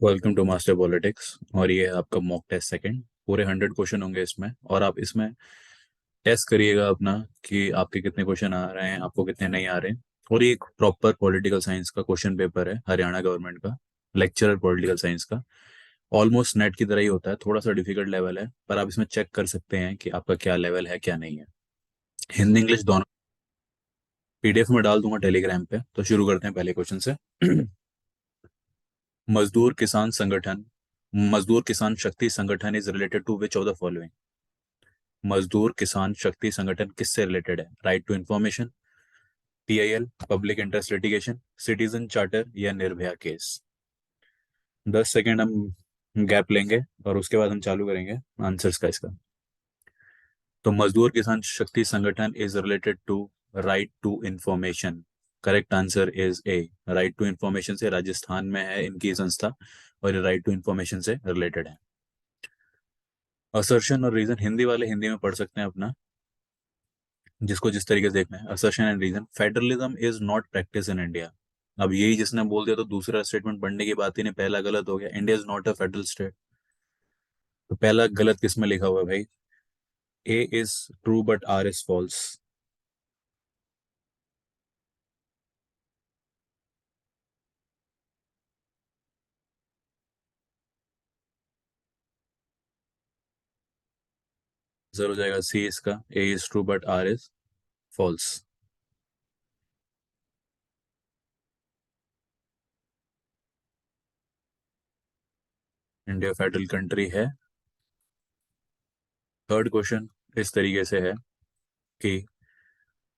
Welcome to master politics. और ये है आपका मॉक टेस्ट सेकंड। पूरे 100 क्वेश्चन होंगे इसमें, और आप इसमें टेस्ट करिएगा अपना कि आपके कितने क्वेश्चन आ रहे हैं, आपको कितने नहीं आ रहे हैं। और ये एक प्रॉपर पॉलिटिकल साइंस का क्वेश्चन पेपर है, हरियाणा गवर्नमेंट का लेक्चरर पॉलिटिकल साइंस का। ऑलमोस्ट नेट की तरह ही होता है, थोड़ा सा डिफिकल्ट लेवल है, पर आप इसमें चेक कर सकते हैं कि आपका क्या लेवल है क्या नहीं है। हिंदी इंग्लिश दोनों पीडीएफ में डाल दूंगा टेलीग्राम पे। तो शुरू करते हैं पहले क्वेश्चन से। मजदूर किसान संगठन, मजदूर किसान शक्ति संगठन is related to which of the following. मजदूर किसान शक्ति संगठन किससे रिलेटेड है? Right to information, PIL, public interest litigation, citizen charter या निर्भया केस। 10 सेकेंड हम गैप लेंगे और उसके बाद हम चालू करेंगे आंसर्स का इसका। तो मजदूर किसान शक्ति संगठन is related to right to information. Correct answer is A. Right to information से राजस्थान में है इनकी संस्था, और ये राइट टू इंफॉर्मेशन से रिलेटेड है। असर्शन और रीजन हिंदी वाले हिंदी में पढ़ सकते हैं अपना, जिसको जिस तरीके से देखना है। Assertion and reason, federalism is not practice in India. अब यही जिसने बोल दिया तो दूसरा स्टेटमेंट पढ़ने की बात ही नहीं, पहला गलत हो गया। India is not a federal state. तो पहला गलत किस में लिखा हुआ है भाई? A is true but R is false. Answer हो जाएगा सी इसका, A is true but R is false. India federal country है। थर्ड क्वेश्चन इस तरीके से है कि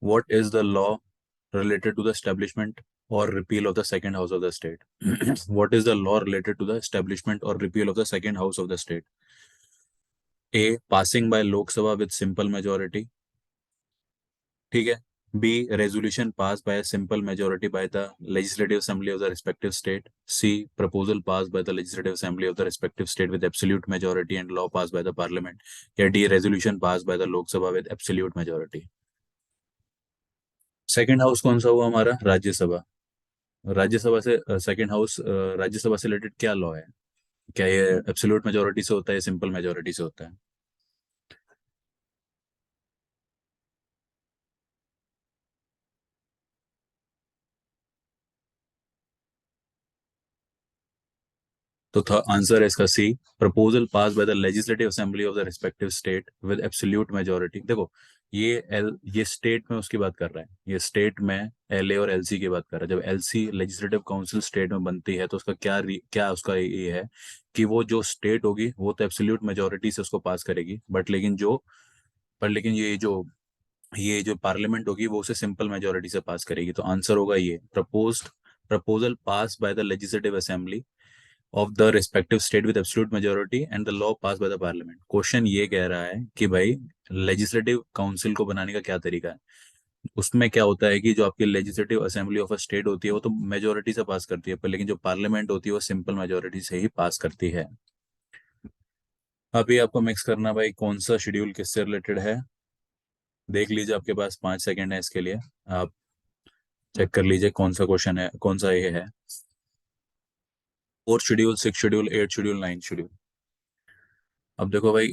what is the law related to the establishment or repeal of the second house of the state? What is the law related to the establishment or repeal of the second house of the state? A. Passing by Lok Sabha with simple majority. ठीक है। B. Resolution passed by a simple majority by the legislative assembly of the respective state. C. Proposal passed by the legislative assembly of the respective state with absolute majority and law passed by the parliament. या D. Resolution passed by the Lok Sabha with absolute majority. Second house कौन सा हुआ हमारा? राज्यसभा। राज्यसभा से second house, Rajya Sabha से related क्या law है? क्या ये एब्सोल्यूट मेजोरिटी से होता है या सिंपल मेजोरिटी से होता है? तो था आंसर है इसका C. Proposal pass by the legislative assembly of the respective state with absolute majority. देखो, ये स्टेट में उसकी बात कर रहा है, ये स्टेट में एलए और एलसी की बात कर रहा है। जब एलसी लेजिस्लेटिव काउंसिल स्टेट में बनती है तो उसका क्या उसका ये है कि वो जो स्टेट होगी वो तो एब्सोल्यूट मेजोरिटी से उसको पास करेगी, बट लेकिन जो पर लेकिन ये जो पार्लियामेंट होगी वो उसे सिंपल मेजोरिटी से पास करेगी। तो आंसर होगा ये, proposal pass by the legislative assembly of the respective state with absolute majority and the law pass by the parliament. Question ये कह रहा है कि भाई लेजिस्लेटिव काउंसिल को बनाने का क्या तरीका है। उसमें क्या होता है कि जो आपकी legislative assembly of a state होती है वो तो मेजोरिटी से पास करती है, पर लेकिन जो पार्लियामेंट होती है वो सिंपल मेजोरिटी से ही पास करती है। अभी आपको मिक्स करना भाई कौन सा शेड्यूल किससे रिलेटेड है। देख लीजिए, आपके पास 5 सेकंड है इसके लिए। आप चेक कर लीजिए कौन सा क्वेश्चन है, कौन सा ये है। Fourth schedule, six schedule, eight schedule, nine schedule. अब देखो भाई,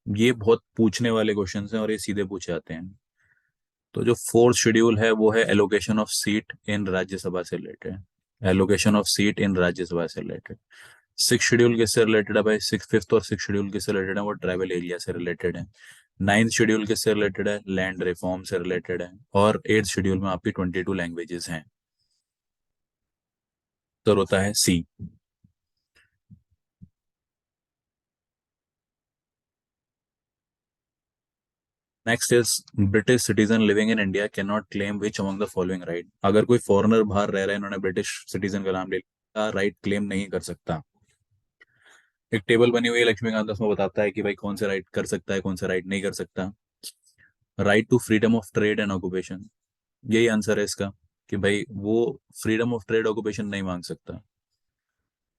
ये बहुत पूछने वाले क्वेश्चन हैं और ये सीधे पूछे जाते हैं। तो जो फोर्थ शेड्यूल है वो है एलोकेशन ऑफ सीट इन राज्यसभा से रिलेटेड। एलोकेशन ऑफ सीट इन राज्यसभा से रिलेटेड। सिक्स शेड्यूल किससे रिलेटेड है भाई? सिक्स फिफ्थ और सिक्स शेड्यूल किससे रिलेटेड है? वो ट्राइबल एरिया से रिलेटेड है। नाइन्थ शेड्यूल किससे रिलेटेड है? लैंड रिफॉर्म से रिलेटेड है। और एट्थ शेड्यूल में आपकी 22 लैंग्वेजेस हैं। तो होता है C. Next is British citizen living in India can not claim which among the following right. अगर कोई फॉरेनर बाहर रह रहा है, इन्होंने ब्रिटिश सिटीजन का नाम ले लिया, राइट क्लेम नहीं कर सकता। एक टेबल बनी हुई है लक्ष्मीकांत, उसमें बताता है कि भाई कौन से राइट कर सकता है, कौन से राइट नहीं कर सकता। Right to freedom of trade and occupation, यही आंसर है इसका, कि भाई वो फ्रीडम ऑफ ट्रेड ऑक्यूपेशन नहीं मांग सकता।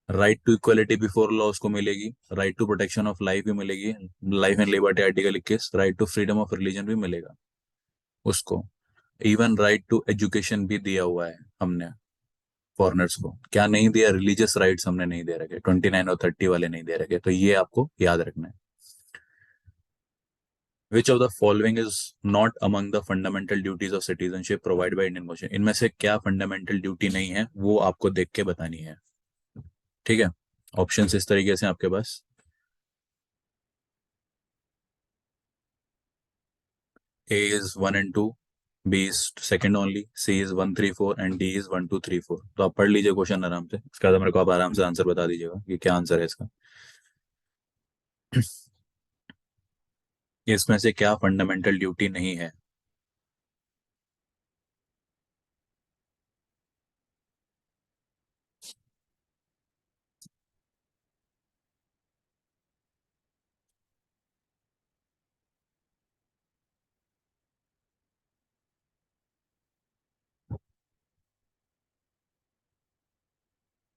Right to equality before law उसको मिलेगी। Right to protection of life भी मिलेगी, life and liberty article 21। Right to freedom of religion भी मिलेगा उसको। इवन राइट टू एजुकेशन भी दिया हुआ है हमने। फॉरेनर्स को क्या नहीं दिया? रिलीजियस राइट्स हमने नहीं दे रखे, 29 और 30 वाले नहीं दे रखे, तो ये आपको याद रखना है। Which of the following is not among the fundamental duties of citizenship provide by Indian constitution? इनमें से क्या फंडामेंटल ड्यूटी नहीं है, वो आपको देख के बतानी है। ठीक है, ऑप्शन इस तरीके से आपके पास। A is 1 and 2, B is second only, C is 1 3 4 and D is 1 2 3 4। तो आप पढ़ लीजिए क्वेश्चन आराम से, इसके बाद मेरे को आप आराम से आंसर बता दीजिएगा कि क्या आंसर है इसका। इसमें से क्या फंडामेंटल ड्यूटी नहीं है?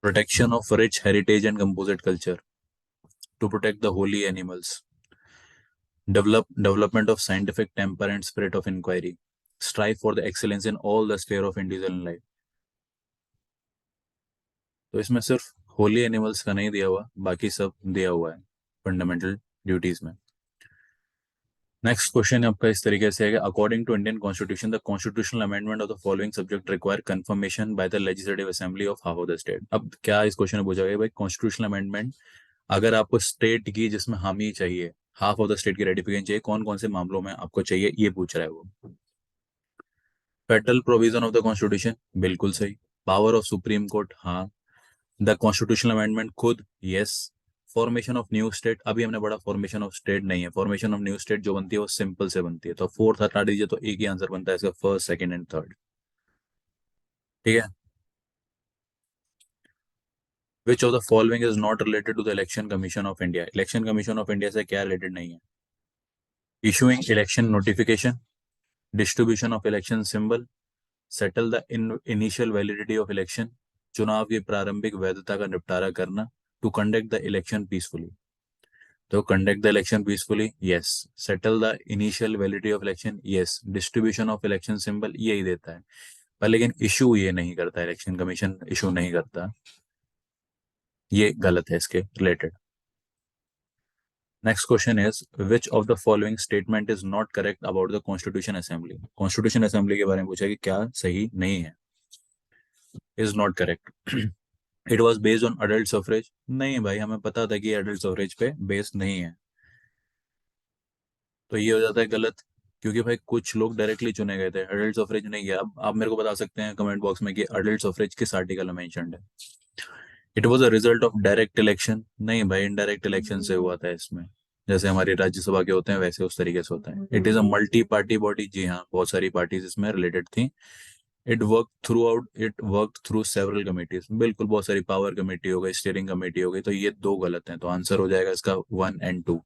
Protection of rich heritage and composite culture, to protect the holy animals, development of scientific temper and spirit of inquiry, strive for the excellence in all the sphere of individual life। तो इसमें सिर्फ Holi animals का नहीं दिया हुआ, बाकी सब दिया हुआ है फंडामेंटल ड्यूटीज में। नेक्स्ट क्वेश्चन आपका इस तरीके से है कि according to Indian constitution the constitutional amendment of the following subject require confirmation by the legislative assembly of half of the state. अब क्या इस क्वेश्चन में पूछा गया भाई, कॉन्स्टिट्यूशनल अमेंडमेंट अगर आपको स्टेट की जिसमें हामी चाहिए, हाफ ऑफ द स्टेट की रेटिफिकेशन चाहिए, कौन कौन से मामलों में आपको चाहिए, ये पूछ रहा है वो। Federal provision of the constitution, बिल्कुल सही। पावर ऑफ सुप्रीम कोर्ट, हाँ। द कॉन्स्टिट्यूशनल अमेंडमेंट खुद, yes. Formation of new state, अभी हमने बड़ा फॉर्मेशन ऑफ स्टेट नहीं है, फॉर्मेशन ऑफ न्यू स्टेट जो बनती है वो सिंपल से बनती है, तो फोर्थ हटा दीजिए तो एक ही आंसर बनता है इसका, फर्स्ट सेकंड एंड थर्ड। ठीक है। Which of the following is not related to the Election Commission of India? Election Commission of India से क्या रिलेटेड नहीं है? Issuing election notification, distribution of election symbol, settle the initial validity of election, चुनाव की प्रारंभिक वैधता का निपटारा करना, to conduct the election peacefully. तो conduct the election peacefully, yes. Settle the initial validity of election, yes. Distribution of election symbol, यही देता है। पर लेकिन इशू ये नहीं करता, इलेक्शन कमीशन इशू नहीं करता, ये गलत है इसके related. Next question is which of the following statement is not correct about the constitution assembly? Constitution assembly के बारे में पूछा कि क्या सही नहीं है, is not correct. It was based on adult suffrage, नहीं भाई, हमें पता था कि अडल्ट सफरेज पे बेस्ड नहीं है, तो ये हो जाता है गलत। क्योंकि भाई कुछ लोग डायरेक्टली चुने गए थे, अडल्ट सफरेज नहीं गया। अब आप मेरे को बता सकते हैं कमेंट बॉक्स में कि अडल्ट सफरेज किस आर्टिकल में मेंशन्ड है। It was a result of direct election, नहीं भाई, इनडायरेक्ट इलेक्शन से हुआ था इसमें। जैसे हमारी राज्यसभा के होते हैं वैसे उस तरीके से होता है। It is a multi party body, जी हाँ, बहुत सारी पार्टीज इसमें रिलेटेड थी। It work through several committees, बिल्कुल, बहुत सारी पावर कमेटी हो गई, स्टीयरिंग कमेटी हो गई, तो ये दो गलत हैं, तो आंसर हो जाएगा इसका 1 and 2।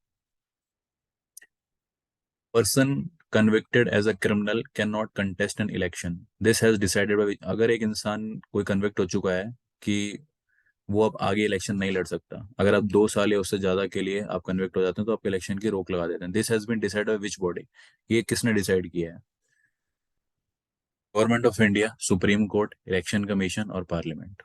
Person convicted as a criminal can not contest an election, this has decided by, अगर एक इंसान कोई कन्विक्ट हो चुका है कि वो अब आगे इलेक्शन नहीं लड़ सकता, अगर आप 2 साल या उससे ज्यादा के लिए आप कन्विक्ट हो जाते हैं तो आप इलेक्शन की रोक लगा देते हैं। This has been decided by which body? ये किसने डिसाइड किया है? Government of India, supreme court, election commission और पार्लियामेंट।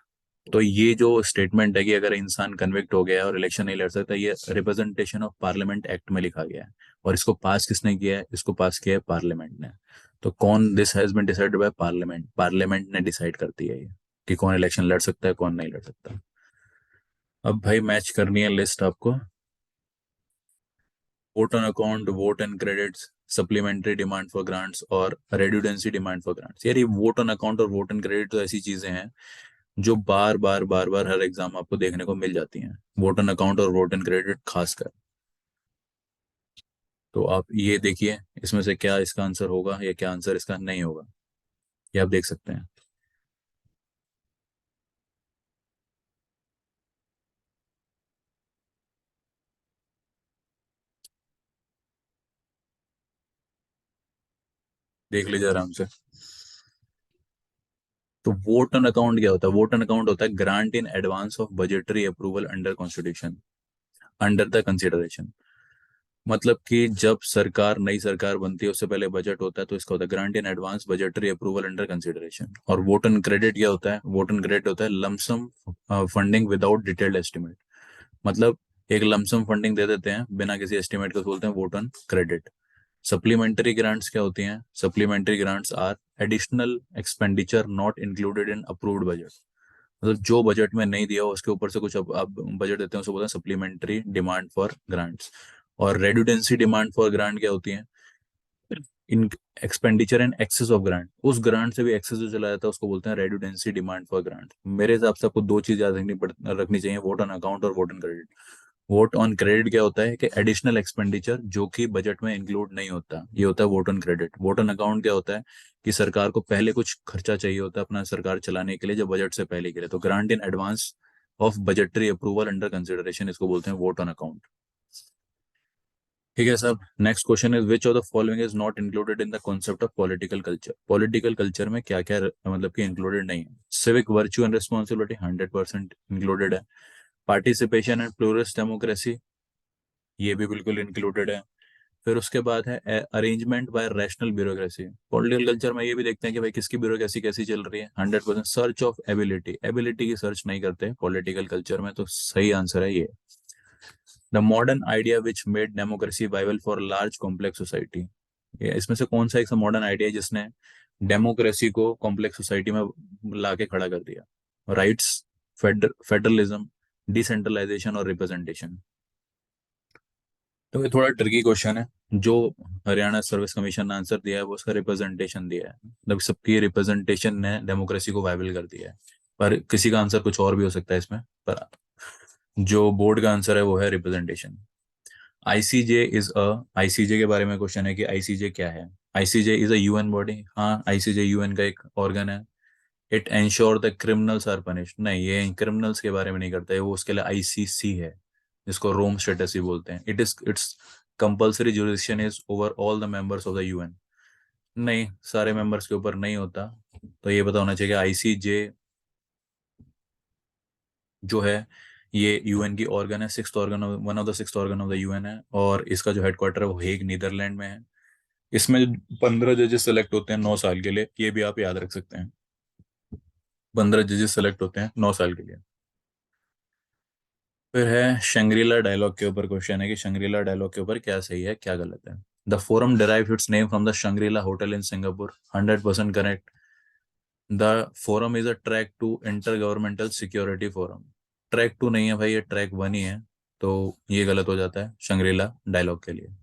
तो ये जो स्टेटमेंट है कि अगर इंसान कन्विक्ट हो गया है और इलेक्शन नहीं लड़ सकता, ये रिप्रेजेंटेशन ऑफ पार्लियामेंट एक्ट में लिखा गया है, और इसको पास किसने किया है? इसको पास किया है पार्लियामेंट ने। तो कौन, this has been decided by parliament, parliament ने डिसाइड करती है ये कि कौन इलेक्शन लड़ सकता है कौन नहीं लड़ सकता। अब भाई मैच करनी है लिस्ट आपको। Vote on account, vote and credits, supplementary demand for grants और रेड्यूडेंसी डिमांड फॉर ग्रांट्स। यार ये वोट ऑन अकाउंट और वोट एंड क्रेडिट तो ऐसी चीजें हैं जो बार बार बार बार हर एग्जाम आपको देखने को मिल जाती हैं, वोट ऑन अकाउंट और वोट एंड क्रेडिट खासकर। तो आप ये देखिए इसमें से क्या इसका आंसर होगा या क्या आंसर इसका नहीं होगा, ये आप देख सकते हैं। देख लीजिए आराम से। तो वोट ऑन अकाउंट क्या होता है? वोट ऑन अकाउंट होता है grant in advance of budgetary approval under constitution, under the consideration. मतलब कि जब सरकार नई सरकार बनती है उससे पहले बजट होता है, तो इसका होता है grant in advance budgetary approval under consideration. और वोट ऑन क्रेडिट क्या होता है? वोट ऑन क्रेडिट होता है lump sum funding without detailed estimate. मतलब एक लमसम फंडिंग दे देते हैं बिना किसी एस्टिमेट के, बोलते हैं vote on credit. Supplementary grants क्या होती हैं? Supplementary grants are additional expenditure not included in approved budget. मतलब जो बजट में नहीं दिया हो उसके ऊपर से कुछ अब बजट देते हैं, उसको बोलते हैं सप्लीमेंट्री डिमांड फॉर ग्रांट्स। और रेडुडेंसी डिमांड फॉर ग्रांट क्या होती है? In expenditure in excess of grant, उस ग्रांट से भी एक्सेस जो चला जाता है उसको बोलते हैं रेडुडेंसी डिमांड फॉर ग्रांट। मेरे हिसाब से आपको दो चीज याद रखनी चाहिए, वोट ऑन अकाउंट और vote on credit. Vote on credit क्या होता है कि एडिशनल एक्सपेंडिचर जो कि बजट में इंक्लूड नहीं होता, ये होता है vote on credit. Vote on account क्या होता है कि सरकार को पहले कुछ खर्चा चाहिए होता है अपना सरकार चलाने के लिए, जो बजट से पहले के लिए, तो grant in advance of budgetary approval under consideration, इसको बोलते हैं वोट ऑन अकाउंट। ठीक है साहब, next question is which of the following is not included in the concept of political culture. Political culture में क्या क्या मतलब कि इंक्लूडेड नहीं है? Civic virtue and responsibility 100% included है। पार्टिसिपेशन एंड प्लूरल्स डेमोक्रेसी, ये भी बिल्कुल इंक्लूडेड है। फिर उसके बाद है arrangement bye rational bureaucracy. Political culture में ये भी देखते हैं कि भाई किसकी ब्यूरोक्रेसी कैसी चल रही है। 100% सर्च ऑफ एबिलिटी, एबिलिटी की सर्च नहीं करते पॉलिटिकल कल्चर में, तो सही आंसर है ये। The modern idea which made democracy viable for large complex society, ये इसमें से कौन सा एक मॉडर्न आइडिया है जिसने डेमोक्रेसी को कॉम्प्लेक्स सोसाइटी में लाके खड़ा कर दिया? राइट्स, फेडरलिज्म, डिसेंट्रलाइजेशन और रिप्रेजेंटेशन। तो ये थोड़ा ट्रिकी क्वेश्चन है। जो हरियाणा सर्विस कमीशन ने आंसर दिया है वो उसका रिप्रेजेंटेशन दिया है, मतलब सबकी रिप्रेजेंटेशन ने डेमोक्रेसी को वायबल कर दिया है। पर किसी का आंसर कुछ और भी हो सकता है इसमें, पर जो बोर्ड का आंसर है वो है representation. ICJ is a, ICJ के बारे में क्वेश्चन है कि आईसीजे क्या है। ICJ is a UN body. हाँ, आईसीजे यूएन का एक ऑर्गन है। It ensure the criminals are punished, नहीं ये क्रिमिनल्स के बारे में नहीं करता है, वो उसके लिए आईसीसी है, जिसको रोम स्टेटस ही बोलते हैं। It's compulsory jurisdiction is over all the members of the UN, नहीं सारे मेंबर्स के ऊपर नहीं होता। तो ये पता होना चाहिए कि आईसीजे जो है ये यूएन की ऑर्गन है, sixth organ, one of the sixth organ of the UN है, और इसका जो हेडक्वार्टर है वो हेग नीदरलैंड में है। इसमें 15 जजेस सेलेक्ट होते हैं 9 साल के लिए, ये भी आप याद रख सकते हैं। 15 जजेस सेलेक्ट होते हैं 9 साल के लिए। फिर है शंग्रीला डायलॉग के ऊपर क्वेश्चन है कि शंग्रीला डायलॉग के ऊपर क्या सही है क्या गलत है। The forum derive its name from the Shangri-La hotel in Singapore, 100% correct. The forum is a track to inter governmental security forum, track 2 नहीं है भाई, ये ट्रैक 1 ही है, तो ये गलत हो जाता है शंग्रीला डायलॉग के लिए।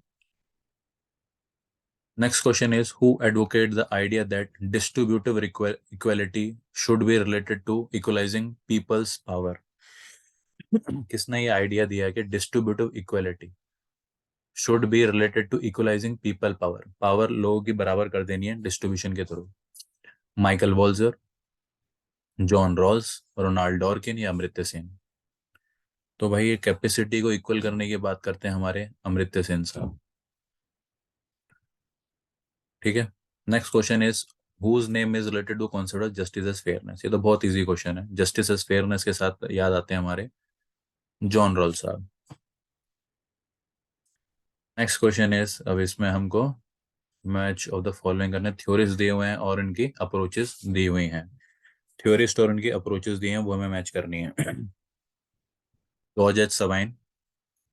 Next question is who advocate the idea that distributive equality should be related to equalising people's power. किसने ये आइडिया दिया है कि distributive equality should be related to equalising people power, power लोगों की बराबर कर देनी है डिस्ट्रीब्यूशन के through? Michael Walzer, John Rawls, Ronald Dworkin या अमर्त्य सेन? तो भाई ये कैपेसिटी को इक्वल करने की बात करते हैं हमारे अमर्त्य सेन साहब। ठीक है, next question is whose name is related to concept of justice as fairness. ये तो बहुत इजी क्वेश्चन है, जस्टिस एज फेयरनेस के साथ याद आते हैं हमारे जॉन रॉल साहब। नेक्स्ट क्वेश्चन इज, अब इसमें हमको मैच ऑफ द फॉलोइंग करने, थ्योरीज दिए हुए हैं और इनकी अप्रोचेस दी हुई हैं। थ्योरिस्ट और इनकी अप्रोचेस दी हैं वो हमें मैच करनी है। George H Sabine,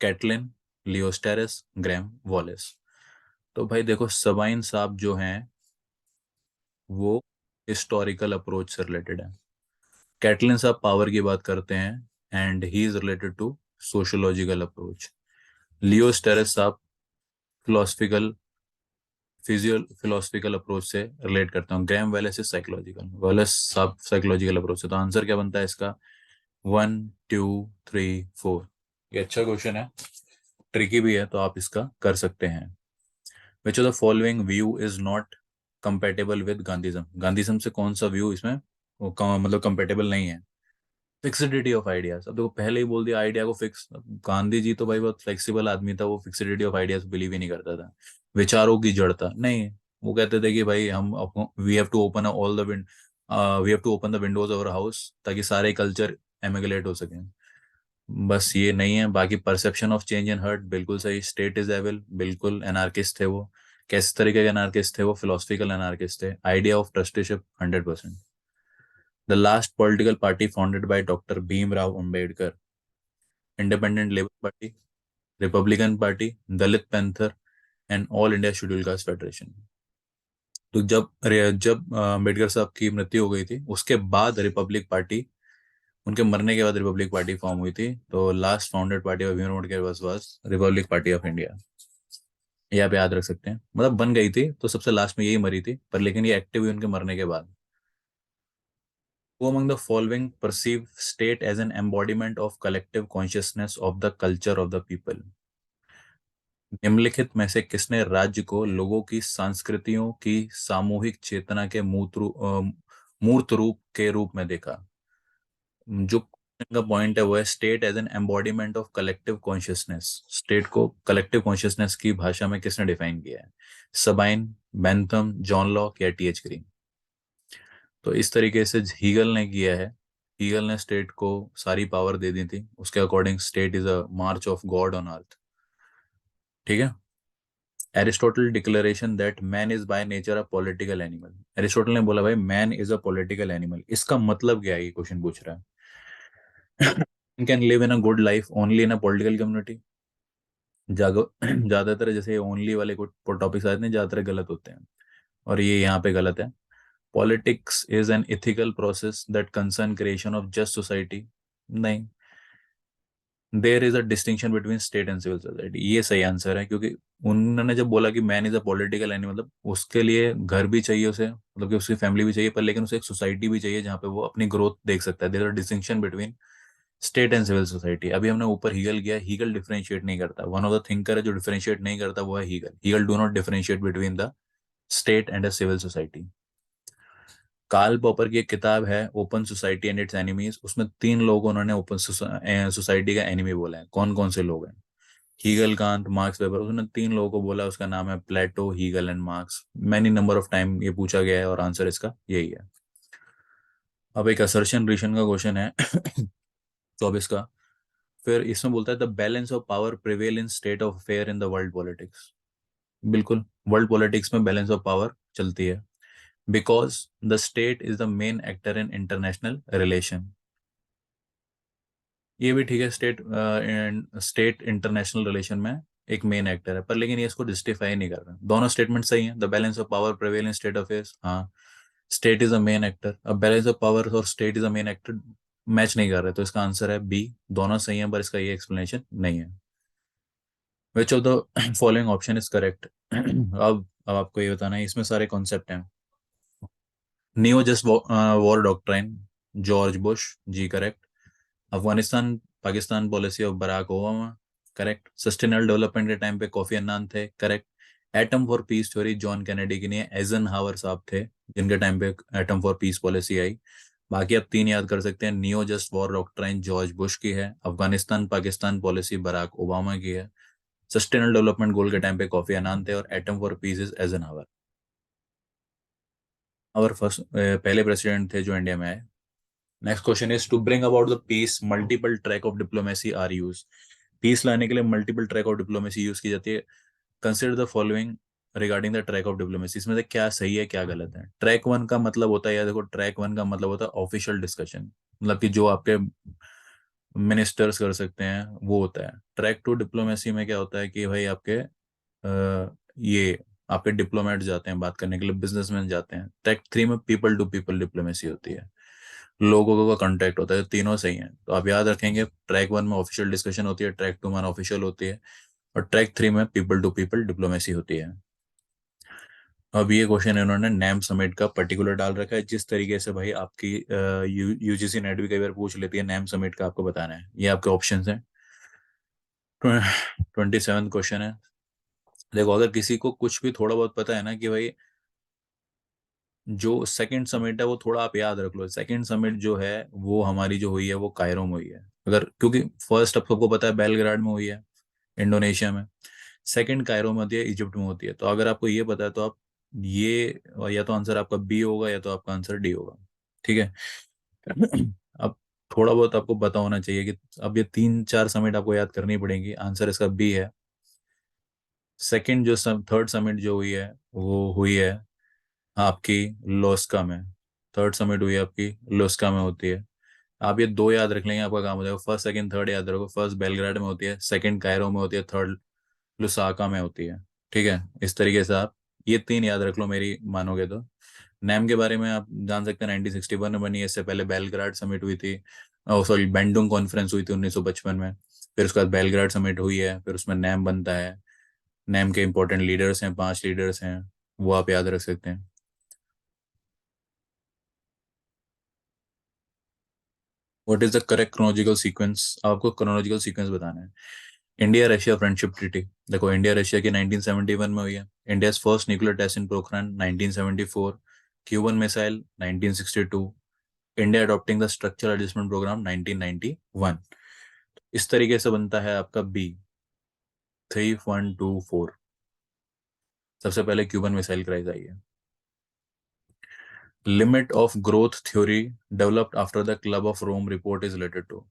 Catlin, Leo Strauss, Graham Wallas. तो भाई देखो सवाइन साहब जो हैं वो हिस्टोरिकल अप्रोच से रिलेटेड है। कैटलिन साहब पावर की बात करते हैं and he is related to sociological approach. Leo Strauss साहब फिलोसफिकल फिलोसफिकल अप्रोच से रिलेट करता हूँ। ग्रैम वेलेस से साइकोलॉजिकल, वेलेस साहब साइकोलॉजिकल अप्रोच से। तो आंसर क्या बनता है इसका? 1 2 3 4। ये अच्छा क्वेश्चन है, ट्रिकी भी है, तो आप इसका कर सकते हैं। Which of the following view is not compatible with Gandhism, Gandhism से कौन सा व्यू इसमें मतलब कंपेटेबल नहीं है? फिक्सिडिटी ऑफ आइडियाज, अब देखो पहले ही बोल दिया आइडिया को फिक्स। गांधी जी तो भाई बहुत फ्लेक्सिबल आदमी था, वो फिक्सिडिटी ऑफ आइडियाज बिलीव ही नहीं करता था। विचारों की जड़ता नहीं, वो कहते थे कि भाई हम we have to open all the we have to open the windows of our house ताकि सारे कल्चर एमिग्रेट हो सकें। बस ये नहीं है, बाकी perception of change in heart बिल्कुल सही, स्टेट इज एविल बिल्कुल, एनार्किस्ट थे वो। किस तरीके के एनार्किस्ट थे वो? फिलोसफिकल एनार्किस्ट थे। Idea of trusteeship 100%। The last political party founded by doctor Bhimrao Ambedkar, Independent Labour Party, Republican Party, Dalit Panther and All India Schedule Caste Federation. तो जब अम्बेडकर साहब की मृत्यु हो गई थी, उसके बाद रिपब्लिक पार्टी, उनके मरने के बाद रिपब्लिक पार्टी फॉर्म हुई थी। तो last founded party of Bhimrao Ambedkar was Republic party of India. ये आप याद रख सकते हैं, मतलब बन गई थी तो सबसे लास्ट में यही मरी थी, पर लेकिन ये एक्टिव हुई उनके मरने के बाद। Who among the following perceive state as an embodiment of collective consciousness of the culture of the people? निम्नलिखित में से किसने राज्य को लोगों की संस्कृतियों की सामूहिक चेतना के मूर्त रूप के रूप में देखा? जो का पॉइंट है वो है state as an embodiment of collective consciousness. State को कलेक्टिव कॉन्शियसनेस की भाषा में किसने डिफाइन किया है? सबाइन, बेंथम, जॉन लॉक या टी एच ग्रीन? तो इस तरीके से हीगल ने किया है। हीगल ने स्टेट को सारी पावर दे दी थी, उसके according state is a March of God on earth. ठीक है। Aristotle declaration that man is by nature a political animal. Aristotle ने बोला भाई man is a political animal, इसका मतलब क्या है? ये क्वेश्चन पूछ रहा है। Can live in a good life only in a political community. जागो ज्यादातर जैसे ओनली वाले टॉपिक्स आते हैं ज्यादातर गलत होते हैं, और ये यहाँ पे गलत है। Politics is an ethical process that concern creation of just society. नहीं। There is a distinction between state and civil society, ये सही आंसर है, क्योंकि उन्होंने जब बोला कि man is a political animal, मतलब उसके लिए घर भी चाहिए उसे, मतलब कि उसकी फैमिली भी चाहिए, पर लेकिन उसे एक सोसाइटी भी चाहिए जहाँ पे वो अपनी ग्रोथ देख सकता है। There are distinction between state and civil society. अभी हमने ऊपर हीगल किया, हीगल डिफरेंशिएट नहीं करता। वन ऑफ द थिंकर है जो डिफरेंशिएट नहीं करता, वो है Hegel. Hegel do not differentiate between the state and a civil society. Karl Popper की एक किताब है Open Society and Its Enemies, उसमें 3 लोग उन्होंने ओपन सोसाइटी का एनिमी बोला है। कौन कौन से लोग हैं? Hegel, Kant, Marx, Weber. उसने 3 लोगों को बोला, उसका नाम है Plato, Hegel and Marx. Many number of time ये पूछा गया है और आंसर इसका यही है। अब एक असर्शन रिशन का क्वेश्चन है 24 का। फिर इसमें बोलता है the balance of power prevail in state of affair in the world politics. बिल्कुल, वर्ल्ड पॉलिटिक्स में बैलेंस ऑफ पावर चलती है because the state is the main actor in international relation. ये भी ठीक है, स्टेट इंटरनेशनल रिलेशन में एक मेन एक्टर है, पर लेकिन ये इसको जस्टिफाई नहीं कर रहा। दोनों स्टेटमेंट सही हैं। The balance of power prevail in state affairs, हाँ। State is a main actor, अब बैलेंस ऑफ पावर और state is a main actor match नहीं कर रहे, तो इसका आंसर है बी। दोनों सही हैं, पर इसका ये एक्सप्लेनेशन नहीं है। Which of the following option is correct? अब आपको ये बताना है, इसमें सारे कॉन्सेप्ट हैं। Neo just war doctrine, George Bush, जी correct. Afghanistan Pakistan policy of Barack Obama, correct. Sustainable development के टाइम पे कोफी अन्नान थे, correct. Atom for peace theory John Kennedy की नहीं है, एजन साहब थे जिनके टाइम पे एटम फॉर पीस पॉलिसी आई। बाकी आप 3 याद कर सकते हैं। Neo just war doctrine George Bush की है, Afghanistan Pakistan policy Barack Obama की है, सस्टेनेबल डेवलपमेंट गोल के टाइम पे कॉफी अन्नान थे, और एटम फॉर पीस इज एजन और फर्स्ट पहले प्रेसिडेंट थे जो इंडिया में आए। Next question is to bring about the peace multiple track of diplomacy are use. Peace लाने के लिए multiple track of diplomacy use की जाती है। Consider the following regarding the track of diplomacy, इसमें से क्या सही है क्या गलत है? ट्रैक 1 का मतलब होता है, या देखो, ट्रैक 1 का मतलब होता है ऑफिशियल डिस्कशन, मतलब कि जो आपके मिनिस्टर्स कर सकते हैं वो होता है। ट्रैक 2 डिप्लोमेसी में क्या होता है कि भाई आपके ये आपके डिप्लोमेट जाते हैं बात करने के लिए, बिजनेसमैन जाते हैं। ट्रैक 3 में पीपल टू पीपल डिप्लोमेसी होती है, लोगों का कांटेक्ट होता है। तीनों सही हैं, तो आप याद रखेंगे ट्रैक 1 में ऑफिशियल डिस्कशन होती है, ट्रैक 2 में ऑफिशियल होती है, और ट्रैक 3 में पीपल टू पीपल डिप्लोमेसी होती है। अब ये क्वेश्चन इन्होंने नैम समिट का पर्टिकुलर डाल रखा है, जिस तरीके से भाई आपकी यूजीसी नेट भी कई बार पूछ लेती है, नैम समिट का आपको बताना है। ये आपके ऑप्शन हैं। 27 क्वेश्चन है। देखो, अगर किसी को कुछ भी थोड़ा बहुत पता है ना कि भाई जो सेकंड समिट है वो थोड़ा आप याद रख लो। सेकंड समिट जो है वो हमारी जो हुई है वो कायरो में हुई है, अगर, क्योंकि फर्स्ट अब सबको पता है बेलग्राड में हुई है, इंडोनेशिया में। सेकंड कायरो में होती है, इजिप्ट में होती है। तो अगर आपको ये पता है तो आप ये, या तो आंसर आपका बी होगा या तो आपका आंसर डी होगा। ठीक है। अब थोड़ा बहुत आपको पता होना चाहिए कि अब ये 3-4 समिट आपको याद करनी पड़ेंगी। आंसर इसका बी है। सेकंड जो थर्ड समिट जो हुई है वो हुई है आपकी लोस्का में। थर्ड समिट हुई है आपकी लोस्का में होती है। आप ये दो याद रख लेंगे, आपका काम हो जाएगा। फर्स्ट सेकंड थर्ड याद रखो। फर्स्ट बेलग्राड में होती है, सेकंड कायरो में होती है, थर्ड लुसाका में होती है। ठीक है, इस तरीके से आप ये तीन याद रख लो मेरी मानोगे तो। नैम के बारे में आप जान सकते हैं 1961 में बनी है। इससे पहले बेलग्राड समिट हुई थी, सॉरी बैंडुंग कॉन्फ्रेंस हुई थी 1955 में। फिर उसके बाद बेलग्राड समिट हुई है, फिर उसमें नैम बनता है। नैम के इंपॉर्टेंट लीडर्स हैं, 5 लीडर्स हैं, वो आप याद रख सकते हैं। What is the correct chronological sequence? आपको क्रोनोलॉजिकल सीक्वेंस बताना है। इंडिया रशिया फ्रेंडशिप ट्रीटी, देखो इंडिया रशिया की 1971 में हुई है। India first nuclear test in Pokhran 1974। Cuban missile 1962। India adopting the structural adjustment programme 1991। इस तरीके से बनता है आपका बी, 3124। सबसे पहले क्यूबन मिसाइल क्राइज आई है। Limit of growth theory developed after the Club of Rome report is related to.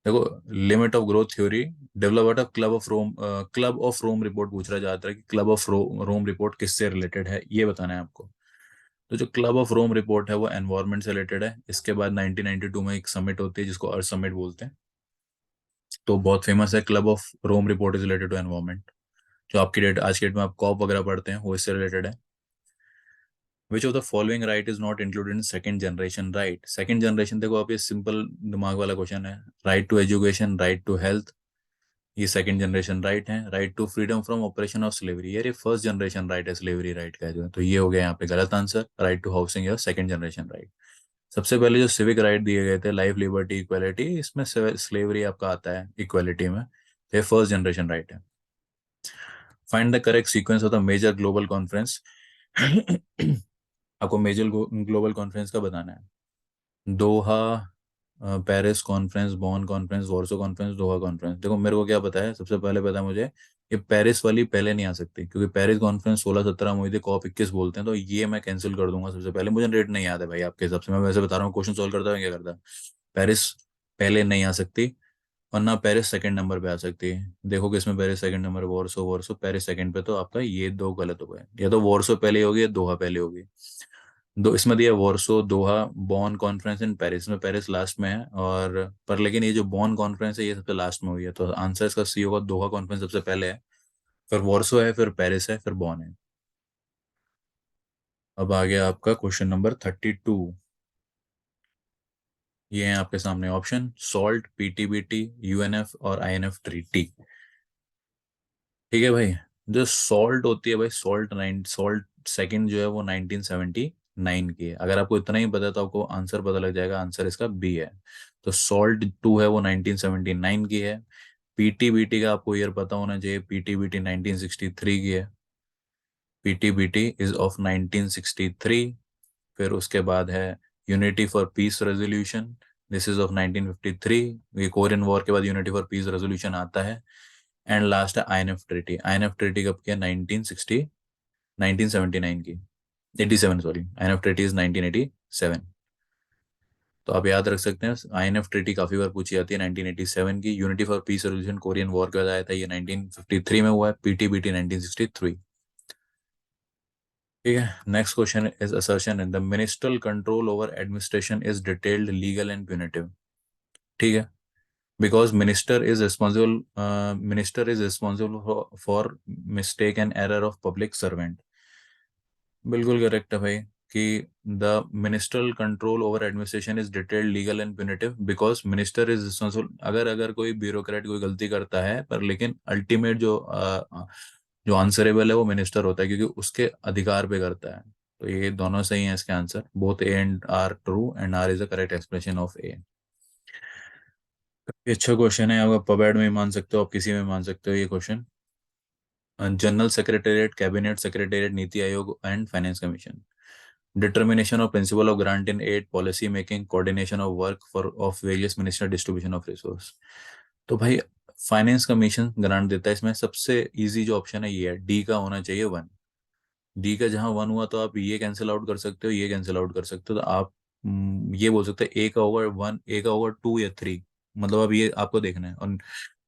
देखो, limit of growth theory develop out of Club of Rome, Club of Rome report पूछ रहा जाता है कि Club of Rome report किससे related है, ये बताना है आपको। तो जो क्लब ऑफ रोम रिपोर्ट है वो एनवायरनमेंट से रिलेटेड है। इसके बाद 1992 में एक समिट होती है जिसको अर्थ समिट बोलते हैं, तो बहुत फेमस है। Club of Rome report is related to environment. जो आपकी डेट आज की डेट में आप कॉप वगैरह पढ़ते हैं वो इससे रिलेटेड है। Which of the following right is not included in second generation right? Second generation, देखो आप, ये सिंपल दिमाग वाला क्वेश्चन है। Right to education, right to health, ये सेकंड जनरेशन राइट है। Right to freedom from operation of slavery, ये first generation right है स्लेवरी राइट का जो है। तो ये हो गया यहाँ पे गलत आंसर। राइट टू हाउसिंग है सेकंड जनरेशन राइट। सबसे पहले जो सिविक राइट दिए गए थे, लाइफ, लिबर्टी, इक्वालिटी, इसमें स्लेवरी आपका आता है इक्वालिटी में। तो ये फर्स्ट जनरेशन राइट है। Find the correct sequence of the major global conference. आपको मेजर ग्लोबल कॉन्फ्रेंस का बताना है। Doha, Paris conference, Bonn conference, Warsaw conference, Doha conference. देखो मेरे को क्या पता है, सबसे पहले पता है मुझे, ये पेरिस वाली पहले नहीं आ सकती क्योंकि पेरिस कॉन्फ्रेंस 16-17 में हुई थी, कॉप 21 बोलते हैं, तो ये मैं कैंसिल कर दूंगा सबसे पहले। मुझे डेट नहीं याद है भाई, आपके हिसाब से। मैं वैसे बता रहा हूँ, क्वेश्चन सोल्व करता हूँ क्या करता। पेरिस पहले नहीं आ सकती, और ना पेरिस सेकंड नंबर पे आ सकती है। देखो किसमें Paris second number, Warsaw, Warsaw Paris second पे, तो आपका ये दो गलत हो गए। या तो वॉर्सो पहले होगी या दोहा पहले होगी। दो इसमें दिया, Warsaw, Doha, Bonn conference in Paris में पेरिस लास्ट में है। और पर लेकिन ये जो बॉन कॉन्फ्रेंस है ये सबसे लास्ट में हुई है, तो आंसर इसका सी होगा। दोहा कॉन्फ्रेंस सबसे पहले है, फिर वॉर्सो है, फिर पेरिस है, फिर बॉन है। अब आ गया आपका क्वेश्चन नंबर 32। ये है आपके सामने ऑप्शन, सॉल्ट, पीटीबीटी, यूएनएफ और आईएनएफ ट्रीटी। ठीक है भाई। जो सॉल्ट होती है भाई, सॉल्ट सेकंड जो है वो 1979 की है। अगर आपको इतना ही पता है तो आपको आंसर पता लग जाएगा। आंसर इसका बी है। तो सॉल्ट टू है वो 1979 की है। पीटीबीटी का आपको ईयर पता होना चाहिए, पीटीबीटी 1963 की है। पीटीबीटी इज ऑफ 1963। फिर उसके बाद है unity for piece resolution, this is of 1953। ये कोरियन वॉर के बाद यूनिटी फॉर पीस रेजोल्यूशन आता है। एंड लास्ट है आईएनएफ ट्रीटी। आईएनएफ ट्रीटी कब की है? 1979 की, 87, सॉरी, आईएनएफ ट्रीटी इज 1987। तो आप याद रख सकते हैं, आईएनएफ ट्रीटी काफी बार पूछी जाती है। 1987 की unity for piece resolution Korean war के बाद आया था, ये 1953 में हुआ है। पीटीबीटी 1963। ठीक है, next question is assertion in the ministerial control over administration is detailed, legal and punitive. ठीक है, because minister is responsible for mistake and error of public servant। बिल्कुल करेक्ट है भाई कि the ministerial control over administration is detailed, legal and punitive, because minister is responsible. अगर अगर कोई bureaucrat कोई गलती करता है, पर लेकिन अल्टीमेट जो आंसरेबल है वो मिनिस्टर होता है, क्योंकि उसके अधिकार पे करता है। तो ये दोनों सही है इसके answer. Both A and R true, and R is the correct expression of A. ये अच्छा क्वेश्चन है, आप पबैड में मान सकते हो, आप किसी में मान सकते हो ये question. General secretariat, cabinet secretariat, NITI Aayog and finance commission. Determination of principle of grant in aid, policy making, coordination of work for of various minister, distribution of resource. तो भाई फाइनेंस कमीशन ग्रांट देता है। इसमें सबसे इजी जो option है ये है, डी का होना चाहिए 1। डी का जहां 1 हुआ तो आप ये कैंसिल आउट कर सकते हो, ये कैंसिल आउट कर सकते हो। तो आप ये बोल सकते हैं ए का होगा 1, ए का होगा 2 या 3। मतलब अब ये आपको देखना है। और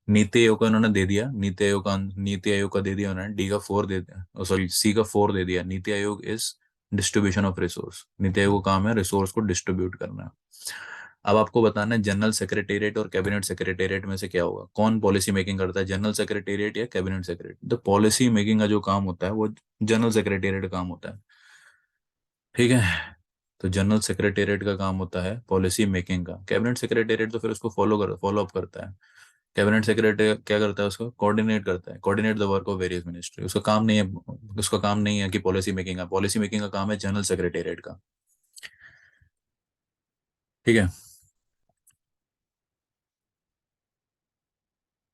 नीति आयोग का उन्होंने दे दिया, नीति आयोग का दे दिया उन्होंने, डी का 4 दे दिया, सॉरी सी का 4 दे दिया। NITI Aayog is distribution of resource. NITI Aayog का काम है रिसोर्स को डिस्ट्रीब्यूट करना। अब आपको बताना है जनरल सेक्रेटेरिएट और कैबिनेट सेक्रेटेरिएट में से क्या होगा, कौन पॉलिसी मेकिंग करता है, जनरल सेक्रेटेरिएट या कैबिनेट सेक्रेटेरिएट। तो पॉलिसी मेकिंग का जो काम होता है वो जनरल सेक्रेटेरिएट का काम होता है। ठीक है, तो जनरल सेक्रेटेरिएट का काम होता है पॉलिसी मेकिंग का। कैबिनेट सेक्रेटेरिएट तो फिर उसको फॉलो अप करता है। कैबिनेट सेक्रेटरी क्या करता है, उसको कोऑर्डिनेट करता है, coordinate the work of various ministry. उसका काम नहीं है कि पॉलिसी मेकिंग का काम है जनरल सेक्रेटेरिएट का। ठीक है,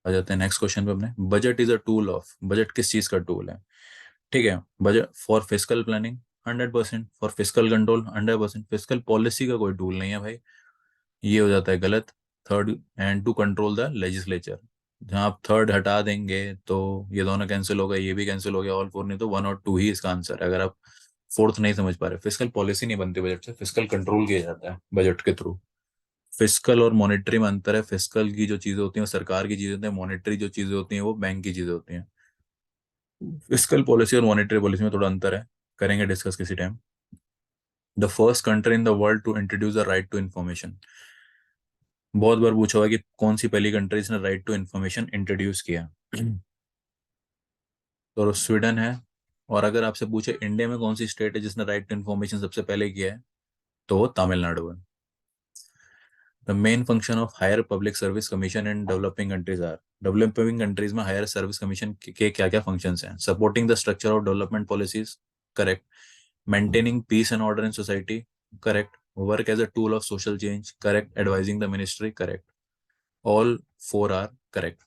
आ जाते हैं नेक्स्ट क्वेश्चन पे अपने। Budget is a tool of, budget किस चीज का टूल है? ठीक है, budget for fiscal planning 100%, for fiscal control 100%, fiscal policy का कोई टूल नहीं है भाई, ये हो जाता है गलत। Third, and to control the legislature. जहाँ आप थर्ड हटा देंगे तो ये दोनों कैंसिल हो गए, ये भी कैंसिल हो गया, ऑल फोर नहीं तो 1 और 2 ही इसका आंसर है। अगर आप फोर्थ नहीं समझ पा रहे, फिस्कल पॉलिसी नहीं बनती बजट से, फिस्कल कंट्रोल किया जाता है बजट के थ्रू। फिस्कल और मॉनेटरी में अंतर है, फिस्कल की जो चीजें होती हैं वो सरकार की चीजें होती हैं, मॉनेटरी जो चीजें होती हैं वो बैंक की चीजें होती हैं। फिस्कल पॉलिसी और मॉनेटरी पॉलिसी में थोड़ा अंतर है, करेंगे डिस्कस किसी time. The first country in the world to introduce the right to information. बहुत बार पूछा हुआ है कि कौन सी पहली कंट्री ने राइट टू इन्फॉर्मेशन इंट्रोड्यूस किया। तो स्वीडन है। और अगर आपसे पूछे इंडिया में कौन सी स्टेट है जिसने राइट टू इन्फॉर्मेशन सबसे पहले किया है, तो वो तमिलनाडु है। The main function of higher public service commission in developing countries are. Developing countries में हायर सर्विस कमीशन के क्या क्या फंक्शंस हैं? Supporting the structure of development policies, correct. Maintaining peace and order in society, correct. Work as a tool of social change, correct. Advising the ministry, correct. All four are correct.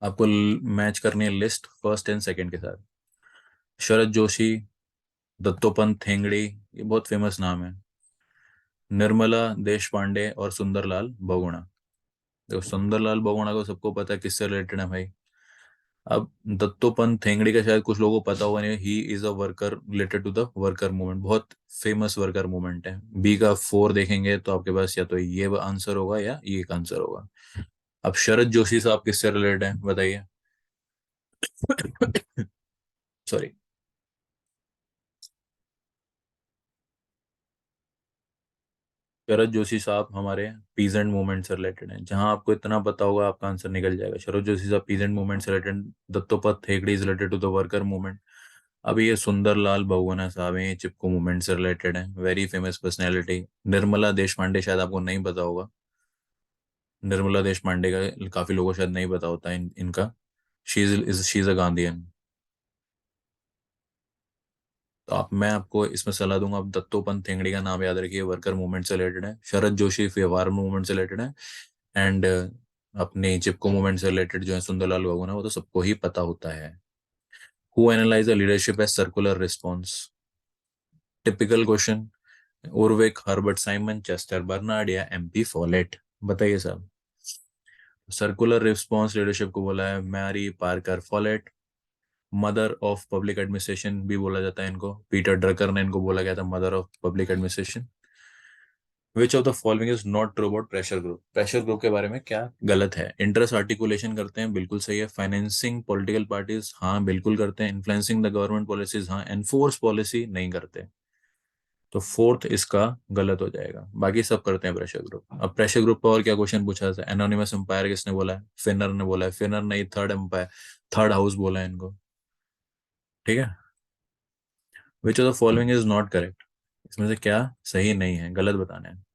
आपको match करनी है list first and second के साथ। शरद जोशी, दत्तोपंत ठेंगड़ी, ये बहुत famous नाम है। निर्मला देश पांडे और सुंदरलाल बहुगुणा। देखो सुंदरलाल बहुगुणा को सबको पता है किससे रिलेटेड है भाई। अब दत्तोपंत ठेंगड़ी का शायद कुछ लोगों को पता होगा नहीं, he is a worker related to the worker movement, बहुत फेमस वर्कर मूवमेंट है। बी का 4 देखेंगे तो आपके पास या तो ये आंसर होगा या ये एक आंसर होगा। अब शरद जोशी साहब किससे रिलेटेड है बताइए। सॉरी, शरद जोशी साहब हमारे पीजेंट मूवमेंट से रिलेटेड हैं। जहां आपको इतना पता होगा आपका आंसर निकल जाएगा। शरद जोशी साहब पीजेंट मूवमेंट से related. Dattopant Thengadi is related to the worker movement. अब ये सुंदरलाल बहुगुणा साहब हैं, ये चिपको मूवमेंट से रिलेटेड हैं, very famous personality. Nirmala Deshpande शायद आपको नहीं पता होगा। निर्मला देश पांडे का काफी लोगों को शायद नहीं पता होता इनका। She is a Gandhian. तो मैं आपको इसमें सलाह दूंगा, आप दत्तोपंत ठेंगड़ी का नाम याद रखिए, वर्कर मूवमेंट से रिलेटेड है। शरद जोशी व्यवहार मूवमेंट से रिलेटेड है। एंड अपने चिपको मूवमेंट से रिलेटेड जो है सुंदरलाल बहुगुणा, वो तो सबको ही पता होता है। Who analyse the leadership as circular response? Typical question. Urwick, Herbert Simon, Chester Barnard या एमपी फॉलेट? बताइए साहब। सर्कुलर रिस्पॉन्स लीडरशिप को बोला है Mary Parker Follett. Mother of public administration भी बोला जाता है इनको, पीटर ड्रकर ने इनको बोला गया था mother of public administration. Which of the following is not true about pressure group? Pressure group के बारे में क्या गलत है? इंटरेस्ट आर्टिकुलेशन करते हैं, बिल्कुल सही है। फाइनेंसिंग पॉलिटिकल पार्टीज, हाँ बिल्कुल करते हैं। इन्फ्लुएंसिंग द गवर्नमेंट पॉलिसीज, हाँ। एनफोर्स पॉलिसी नहीं करते। तो फोर्थ इसका गलत हो जाएगा, बाकी सब करते हैं प्रेशर ग्रुप। अब प्रेशर ग्रुप पर और क्या क्वेश्चन पूछा था? एनोनिमस एम्पायर किसने बोला है? फिनर ने बोला है। फिनर ने थर्ड एम्पायर, थर्ड हाउस बोला है इनको। ठीक है। Which of the following is not correct? इसमें से क्या सही नहीं है, गलत बताना है।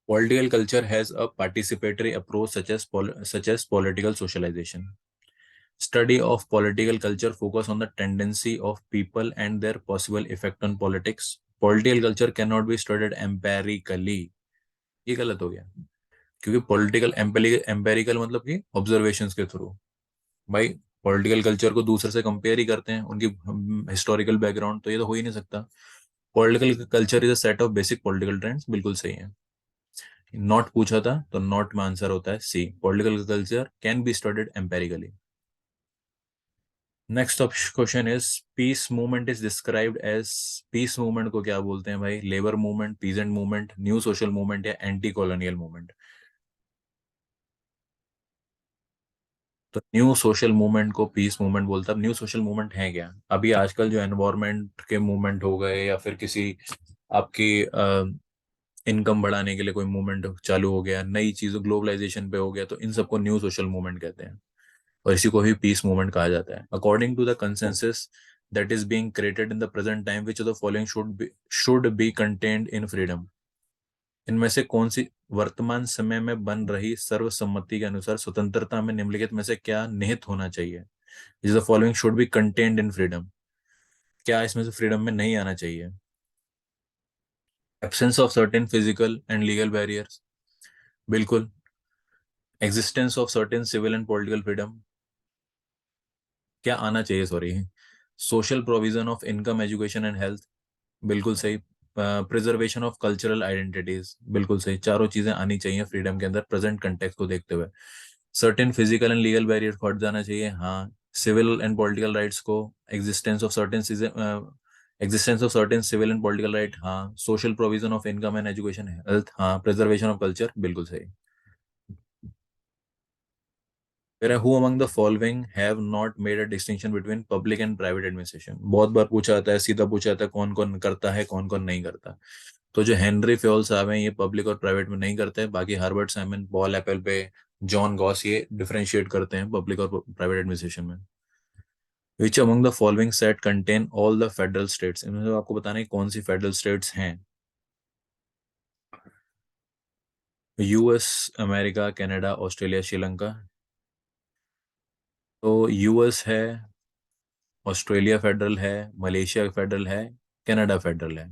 Political culture has a participatory approach such as political socialization. Study of political culture focus on the tendency of people and their possible effect on politics. Political culture cannot be studied empirically. ये गलत हो गया, क्योंकि political empirical मतलब कि observations के through. भाई political culture को दूसरे से कंपेयर ही करते हैं, उनकी हिस्टोरिकल बैकग्राउंड, तो ये तो हो ही नहीं सकता। Political culture is a set of basic political trends, बिल्कुल सही है। नॉट पूछा था तो नॉट में आंसर होता है C, political culture can be studied empirically. Next question is peace movement is described as, peace movement को क्या बोलते हैं भाई? Labour movement, peasant movement, new social movement या एंटी कॉलोनियल मूवमेंट? तो न्यू सोशल मूवमेंट को पीस मूवमेंट बोलता है। अब न्यू सोशल मूवमेंट है क्या? अभी आजकल जो एनवायरमेंट के मूवमेंट हो गए या फिर किसी आपकी इनकम बढ़ाने के लिए कोई मूवमेंट चालू हो गया, नई चीजों ग्लोबलाइजेशन पे हो गया, तो इन सबको न्यू सोशल मूवमेंट कहते हैं। और इसी को ही पीस मूवमेंट कहा जाता है। According to the consensus that is being created in the present time, which of the following should be contained in freedom? इनमें से कौन सी वर्तमान समय में बन रही सर्वसम्मति के अनुसार स्वतंत्रता में निम्नलिखित में से क्या निहित होना चाहिए? Is the following should be contained in freedom? क्या इसमें से फ्रीडम में नहीं आना चाहिए? Absence of certain physical and legal barriers, बिल्कुल। Existence of certain civil and political freedom, क्या आना चाहिए, sorry. Social provision of income, education and health, बिल्कुल सही। प्रिजर्वेशन ऑफ कल्चरल आइडेंटिटीज, बिल्कुल सही। चारों चीजें आनी चाहिए फ्रीडम के अंदर प्रेजेंट कंटेक्स्ट को देखते हुए। Certain physical and legal barrier हट जाना चाहिए, हाँ। सिविल एंड पॉलिटिकल राइट्स को, existence of certain civil and political right, हाँ। Social provision of income and education health, हाँ। प्रिजर्वेशन ऑफ कल्चर, बिल्कुल सही। फिर who among the following have not made a distinction between public and private administration? बहुत बार पूछा जाता है, सीधा पूछा जाता है कौन कौन करता है, कौन कौन नहीं करता। तो जो हेनरी फेयोल साहब हैं, ये पब्लिक और प्राइवेट में नहीं करते हैं। बाकी हार्बर्ट साइमन, पॉल एपल पे, जॉन गॉस, ये डिफरेंशिएट करते हैं पब्लिक और प्राइवेट एडमिनिस्ट्रेशन में। विच among the following set contain all the federal states? इनमें से आपको बताना है कौन सी फेडरल स्टेट्स हैं। US, America, Canada, Australia, Sri Lanka. तो यूएस है, ऑस्ट्रेलिया फेडरल है, मलेशिया फेडरल है, कनाडा फेडरल है।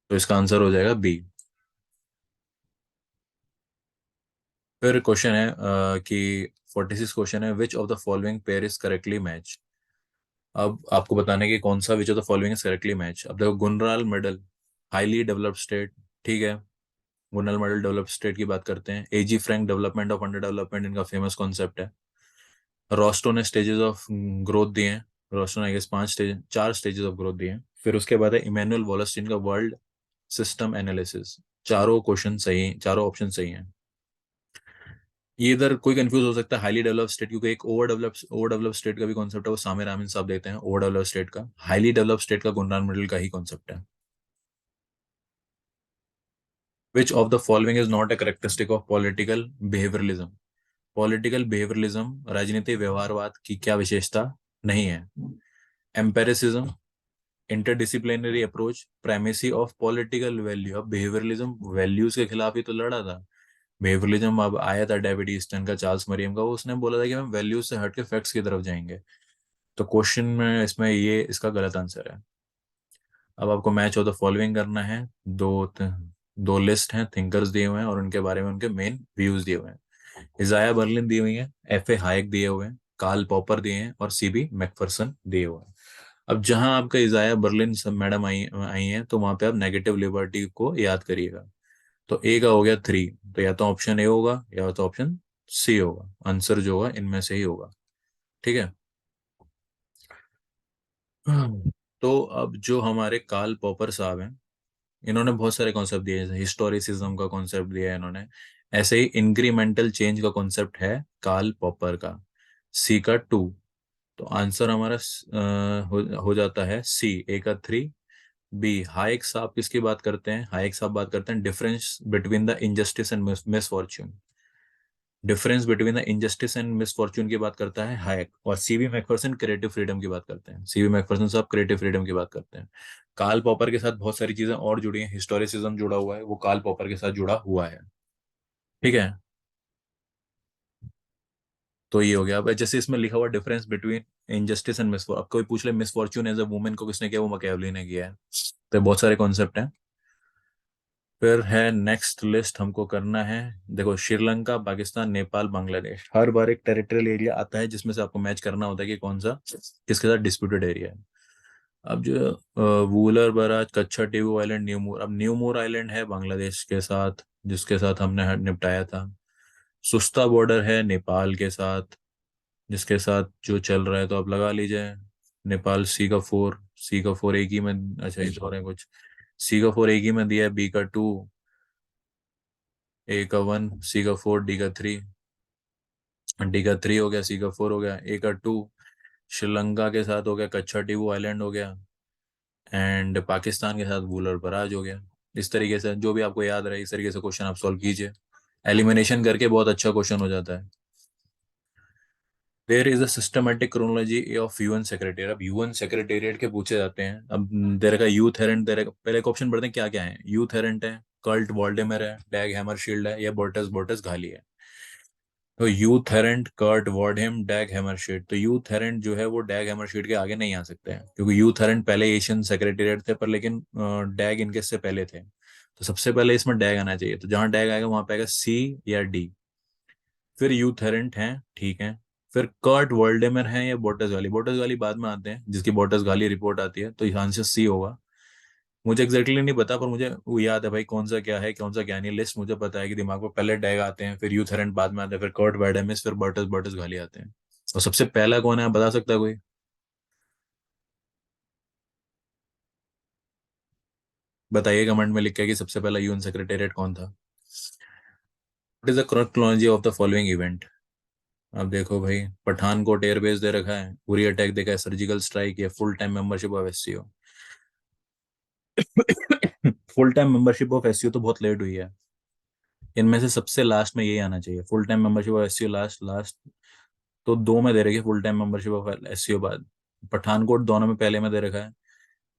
तो इसका आंसर हो जाएगा बी। फिर क्वेश्चन है कि 46 क्वेश्चन है, which of the following pair is correctly match? अब आपको बताने की कौन सा विच of the following is correctly match. अब देखो, गुनराल मेडल, हाईली डेवलप्ड स्टेट, ठीक है। गुनराल मेडल डेवलप्ड स्टेट की बात करते हैं। A G Frank, development of under development, इनका फेमस कॉन्सेप्ट है। रोस्टो ने स्टेजेस ऑफ ग्रोथ दिए हैं। रोस्टो ने I guess 5 stage, 4 stages of growth दिए हैं। फिर उसके बाद है इमैनुअल वॉलस्टीन का वर्ल्ड सिस्टम एनालिसिस। चारों क्वेश्चन सही, चारों ऑप्शन सही हैं। ये इधर कोई कंफ्यूज हो सकता है हाईली डेवलप्ड स्टेट, क्योंकि एक ओवर डेवलप्ड स्टेट का भी कॉन्सेप्ट है, वो सामे रामिन साहब देते हैं ओवर डेवलप्ड स्टेट का। हाईली डेवलप्ड स्टेट का गुंडान मिडल का ही कॉन्सेप्ट है। Which of the following is not a characteristic of political behaviourism? Political behaviourism, राजनीतिक व्यवहारवाद की क्या विशेषता नहीं है? Empiricism, interdisciplinary approach, primacy of political value. अब बिहेवियरलिज्म वैल्यूज के खिलाफ ही तो लड़ा था। बिहेवियरलिज्म अब आया था डेविड ईस्टन का, चार्ल्स मरियम का, वो उसने बोला था कि हम वैल्यूज से हट के फैक्ट्स की तरफ जाएंगे। तो क्वेश्चन में इसमें ये इसका गलत आंसर है। अब आपको मैच ऑफ द फॉलोइंग करना है। दो लिस्ट हैं, थिंकर्स दिए हुए हैं और उनके बारे में उनके मेन व्यूज दिए हुए हैं। इजाया बर्लिन दी हुई है, एफ ए हाइक दिए हुए हैं, कार्ल पॉपर दिए हैं और सीबी मैकफरसन दिए हुए हैं। अब जहां आपका इजाया बर्लिन सब मैडम आई आई हैं, तो वहां पे आप नेगेटिव लिबर्टी को याद करिएगा। तो ए का हो गया 3। तो या तो ऑप्शन ए होगा या तो ऑप्शन सी होगा। आंसर जो होगा इनमें से ही होगा, ठीक है। तो अब जो हमारे कार्ल पॉपर साहब हैं, इन्होंने बहुत सारे कॉन्सेप्ट दिए, जैसे हिस्टोरिसिज्म का कॉन्सेप्ट दिया है इन्होंने। ऐसे ही इंक्रीमेंटल चेंज का कॉन्सेप्ट है कार्ल पॉपर का, सी का 2। तो आंसर हमारा हो जाता है सी, ए का 3। बी, हाइक साहब किसकी बात करते हैं? हाइक साहब बात करते हैं difference between the injustice and misfortune. Difference between the injustice and misfortune की बात करता है हायक। और सीबी मैकफरसन क्रिएटिव फ्रीडम की बात करते हैं। सीबी मैकफरसन साहब क्रिएटिव फ्रीडम की बात करते हैं। कार्ल पॉपर के साथ बहुत सारी चीजें और जुड़ी हैं, हिस्टोरिसिज्म जुड़ा हुआ है, वो कार्ल पॉपर के साथ जुड़ा हुआ है, ठीक है। तो ये हो गया। अब जैसे इसमें लिखा हुआ difference between injustice and misfortune, अब कोई पूछ ले मिसफॉर्च्यून एज अ वुमेन को किसने किया? वो मैकियावेली ने किया है। तो बहुत सारे कॉन्सेप्ट हैं। फिर है नेक्स्ट लिस्ट हमको करना है। देखो, श्रीलंका, पाकिस्तान, नेपाल, बांग्लादेश, हर बार एक टेरिटोरियल एरिया आता है जिसमें से आपको मैच करना होता है कि कौन सा किसके साथ डिस्प्यूटेड एरिया है। अब जो वूलर बराज, कच्छा, टिबू आइलैंड, न्यूमोर, अब न्यूमोर आइलैंड है बांग्लादेश के साथ, जिसके साथ हमने निपटाया था। सुस्ता बॉर्डर है नेपाल के साथ। जिसके साथ जो चल रहा है तो आप लगा लीजिए। नेपाल C का 4, C का 4 एक ही में, अच्छा इस और है कुछ, C का 4 एक ही में दिया है, B का 2, A का 1, C का 4, D का 3, D का 3 हो गया, C का 4 हो गया, A का 2, श्रीलंका के साथ हो गया, कच्चा टीबू आइलैंड हो गया, एंड पाकिस्तान के साथ वूलर बराज हो गया। इस तरीके से जो भी आपको याद रहे इस तरीके से क्वेश्चन आप सॉल्व कीजिए। एलिमिनेशन करके बहुत अच्छा क्वेश्चन हो जाता है। There is a systematic chronology of UN secretariat. अब यूएन सेक्रेटेरिएट के पूछे जाते हैं। अब देर का यूथ हेरेंट, देर का पहले एक ऑप्शन पढ़ते हैं क्या क्या है। यूथ हेरेंट है, कर्ट वॉल्डेमर है, डैग हैमरशील्ड है, या बोर्टस बोर्टस घाली है। तो यूथ हेरेंट, कर्ट वॉर्डहेम, डैग हैमरशील्ड। तो यूथ हेरेंट जो है वो डैग हैमरशील्ड के आगे नहीं आ सकते हैं, क्योंकि यूथ हेरेंट पहले एशियन सेक्रेटेरिएट थे, पर लेकिन डैग इनके से पहले थे। तो सबसे पहले इसमें डैग आना चाहिए, तो जहां डैग आएगा वहां पे आएगा C या D। फिर यूथ हेरेंट हैं, ठीक है। फिर कर्ट वोल्डेमर हैं या बोटस गाली। बोटस गाली बाद में आते हैं, जिसकी बोटस गाली रिपोर्ट आती है, तो यहाँ आंसर C होगा। मुझे एग्जैक्टली नहीं पता, पर मुझे वो याद है भाई कौन सा क्या है कौन सा क्या नहीं। लिस्ट मुझे पता है कि दिमाग में पहले डैग आते हैं, फिर यूथ हेरेंट बाद में आते हैं, फिर कर्ट वोल्डेमर, फिर बोटस बोटस गाली आते हैं। और सबसे पहला कौन है आप बता सकता है कोई? बताइए कमेंट में लिख के कि सबसे पहला यूएन सेक्रेटेरिएट कौन था। What is the chronology of the following event. अब देखो भाई, पठानकोट एयरबेस दे रखा है, उरी अटैक देखा है, सर्जिकल स्ट्राइक, या full time membership of SCO. Full time membership of SCO तो बहुत लेट हुई है। इनमें से सबसे लास्ट में यही आना चाहिए, full time membership of SCO last last. तो दो में दे रखी है full time membership of SCO बाद। पठानकोट दोनों में पहले में दे रखा है।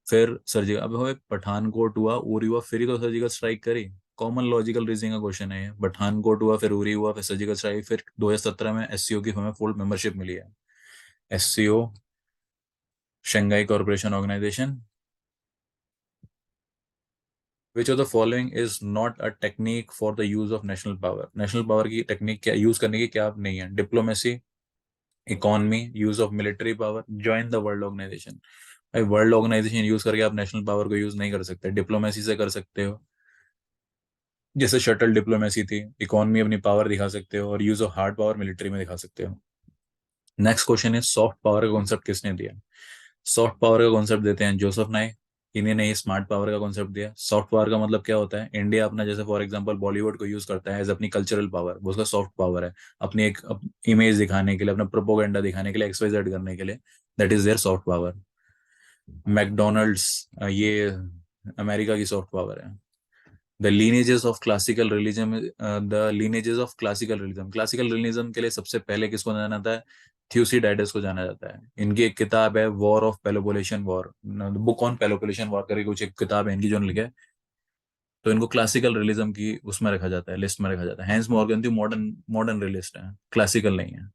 फिर सर्जिकल, अब भाई पठानकोट हुआ, उरी हुआ, फिर ही तो सर्जिकल स्ट्राइक करी। कॉमन लॉजिकल रीजनिंग का क्वेश्चन है ये। पठानकोट हुआ, फिर उरी हुआ, फिर सर्जिकल स्ट्राइक, फिर 2017 में एससीओ की हमें फुल मेंबरशिप मिली है। SCO, Shanghai Corporation Organisation. Which of the following is not a technique for the use of national power. National power की टेक्निक क्या यूज करने की क्या नहीं है? Diplomacy, economy, use of military power, join the world organisation. भाई world organisation use करके आप नेशनल पावर को यूज नहीं कर सकते। डिप्लोमेसी से कर सकते हो, जैसे शटल डिप्लोमेसी थी। इकोनॉमी अपनी पावर दिखा सकते हो, और use of hard power military में दिखा सकते हो। नेक्स्ट क्वेश्चन है सॉफ्ट पावर का कॉन्सेप्ट किसने दिया? सॉफ्ट पावर का कॉन्सेप्ट देते हैं जोसेफ नाई। इन्हीं ने स्मार्ट पावर का कॉन्सेप्ट दिया। सॉफ्ट पावर का मतलब क्या होता है? इंडिया अपना जैसे फॉर एग्जांपल बॉलीवुड को यूज करता है एज अपनी कल्चरल पावर, वो उसका सॉफ्ट पावर है। अपनी एक इमेज दिखाने के लिए, अपना प्रोपोगंडा दिखाने के लिए, XYZ करने के लिए, that is their soft power. McDonald's, ये अमेरिका की सॉफ्ट पावर है। The lineages of classical religion, the lineages of classical religion. Classical religion के लिए सबसे पहले किसको जाना जाता है? थ्यूसीडाइडस को जाना जाता है। इनकी एक किताब है war of Peloponnesian war, book on Peloponnesian war करके कुछ एक किताब है इनकी जो लिखे। तो इनको क्लासिकल रियलिज्म की उसमें रखा जाता है, लिस्ट में रखा जाता है। हैंस मॉर्गन थी मॉडर्न मॉडर्न रियलिस्ट है, क्लासिकल नहीं है।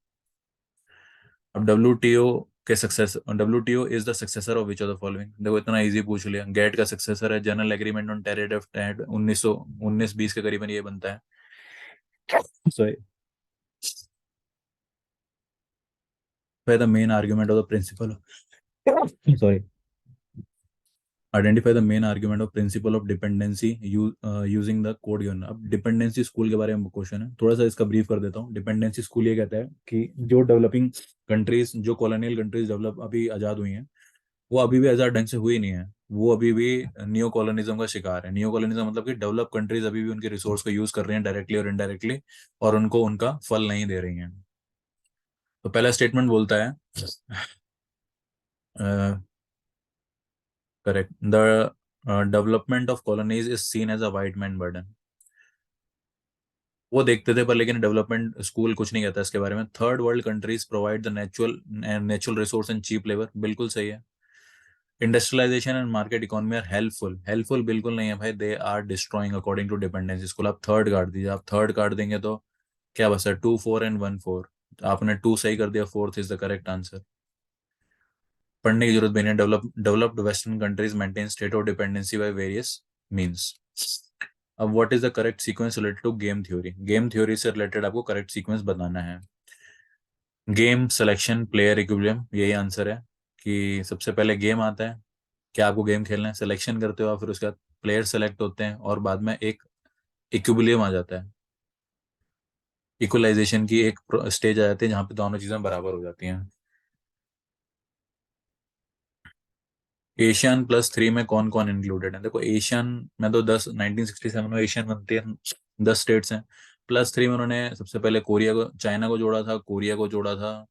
अब WTO के success, WTO is the successor of which of the following. देखो इतना इजी पूछ लिया। गेट का सक्सेसर है general agreement on tariff of trade, 1919-20 के करीबन ये बनता है। Sorry. By the main argument of the principle sorry, identify the main argument of principle of dependency using the code given। अब डिपेंडेंसी स्कूल के बारे में क्वेश्चन है, थोड़ा सा इसका ब्रीफ कर देता हूँ। डिपेंडेंसी स्कूल ये कहता है कि जो डेवलपिंग कंट्रीज, जो कॉलोनियल कंट्रीज डेवलप अभी आज़ाद हुई हैं, वो अभी भी आज़ाद ढंग से हुई नहीं है। वो अभी भी नियो कॉलोनिज्म का शिकार है। नियो कॉलोनिज्म मतलब कि डेवलप कंट्रीज अभी भी उनके रिसोर्स को यूज कर रही हैं डायरेक्टली और इनडायरेक्टली, और उनको उनका फल नहीं दे रही हैं। तो पहला स्टेटमेंट बोलता है, correct, the development of colonies is seen as a white man burden. वो देखते थे, पर लेकिन डेवलपमेंट स्कूल कुछ नहीं कहता इसके बारे में। Third world countries provide the natural resource and cheap labour, बिल्कुल सही है। Industrialisation and market economy are helpful, helpful बिल्कुल नहीं है भाई, they are destroying according to dependency school. आप थर्ड काट दीजिए, आप थर्ड काट देंगे तो क्या बचा? 2, 4 एंड 1, 4। आपने 2 सही कर दिया, fourth is the correct answer. पढ़ने की जरूरत भी नहीं। Developed western countries maintain state of dependency by various means. अब what is the correct sequence related to game theory? Game theory से रिलेटेड आपको करेक्ट सीक्वेंस बताना है। गेम सिलेक्शन प्लेयर इक्विलिब्रियम, यही आंसर है। कि सबसे पहले गेम आता है, क्या आपको गेम खेलना है, सिलेक्शन करते हो आप, फिर उसके बाद प्लेयर सेलेक्ट होते हैं, और बाद में एक इक्विलिब्रियम आ जाता है। इक्वलाइजेशन की एक स्टेज आ जाती है जहाँ पे दोनों चीजें बराबर हो जाती हैं। एशियन +3 में कौन कौन इंक्लूडेड है? देखो एशियन में तो 1967 में एशियन बनती है, 10 स्टेट्स हैं। +3 में उन्होंने सबसे पहले कोरिया को, चाइना को जोड़ा था, कोरिया को जोड़ा था,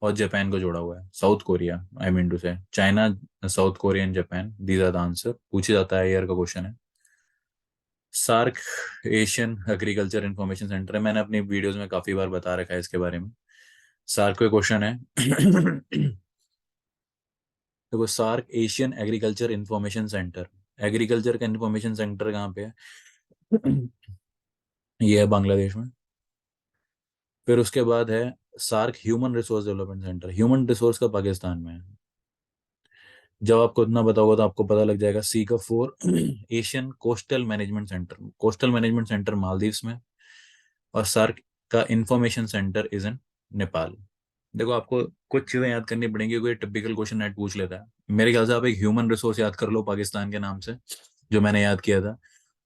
और जापान को जोड़ा हुआ है। South Korea, I mean to say China, South Korea and Japan, these are the answer. पूछा जाता है, ईयर का क्वेश्चन है। SAARC Asian agriculture information centre है, मैंने अपनी वीडियोस में काफी बार बता रखा है इसके बारे में। सार्क का क्वेश्चन है देखो, SAARC Asian agriculture information centre, agriculture का इंफॉर्मेशन सेंटर कहाँ पे है? ये है बांग्लादेश में। फिर उसके बाद है SAARC human resource development centre, human resource का पाकिस्तान में है। जब आपको इतना पता होगा तो आपको पता लग जाएगा। सी का 4 Asian coastal management centre, coastal management centre Maldives में। और सार्क का information centre is in Nepal. देखो आपको कुछ चीजें याद करनी पड़ेंगी क्योंकि टिपिकल क्वेश्चन नेट पूछ लेता है। मेरे ख्याल से आप एक ह्यूमन रिसोर्स याद कर लो पाकिस्तान के नाम से, जो मैंने याद किया था।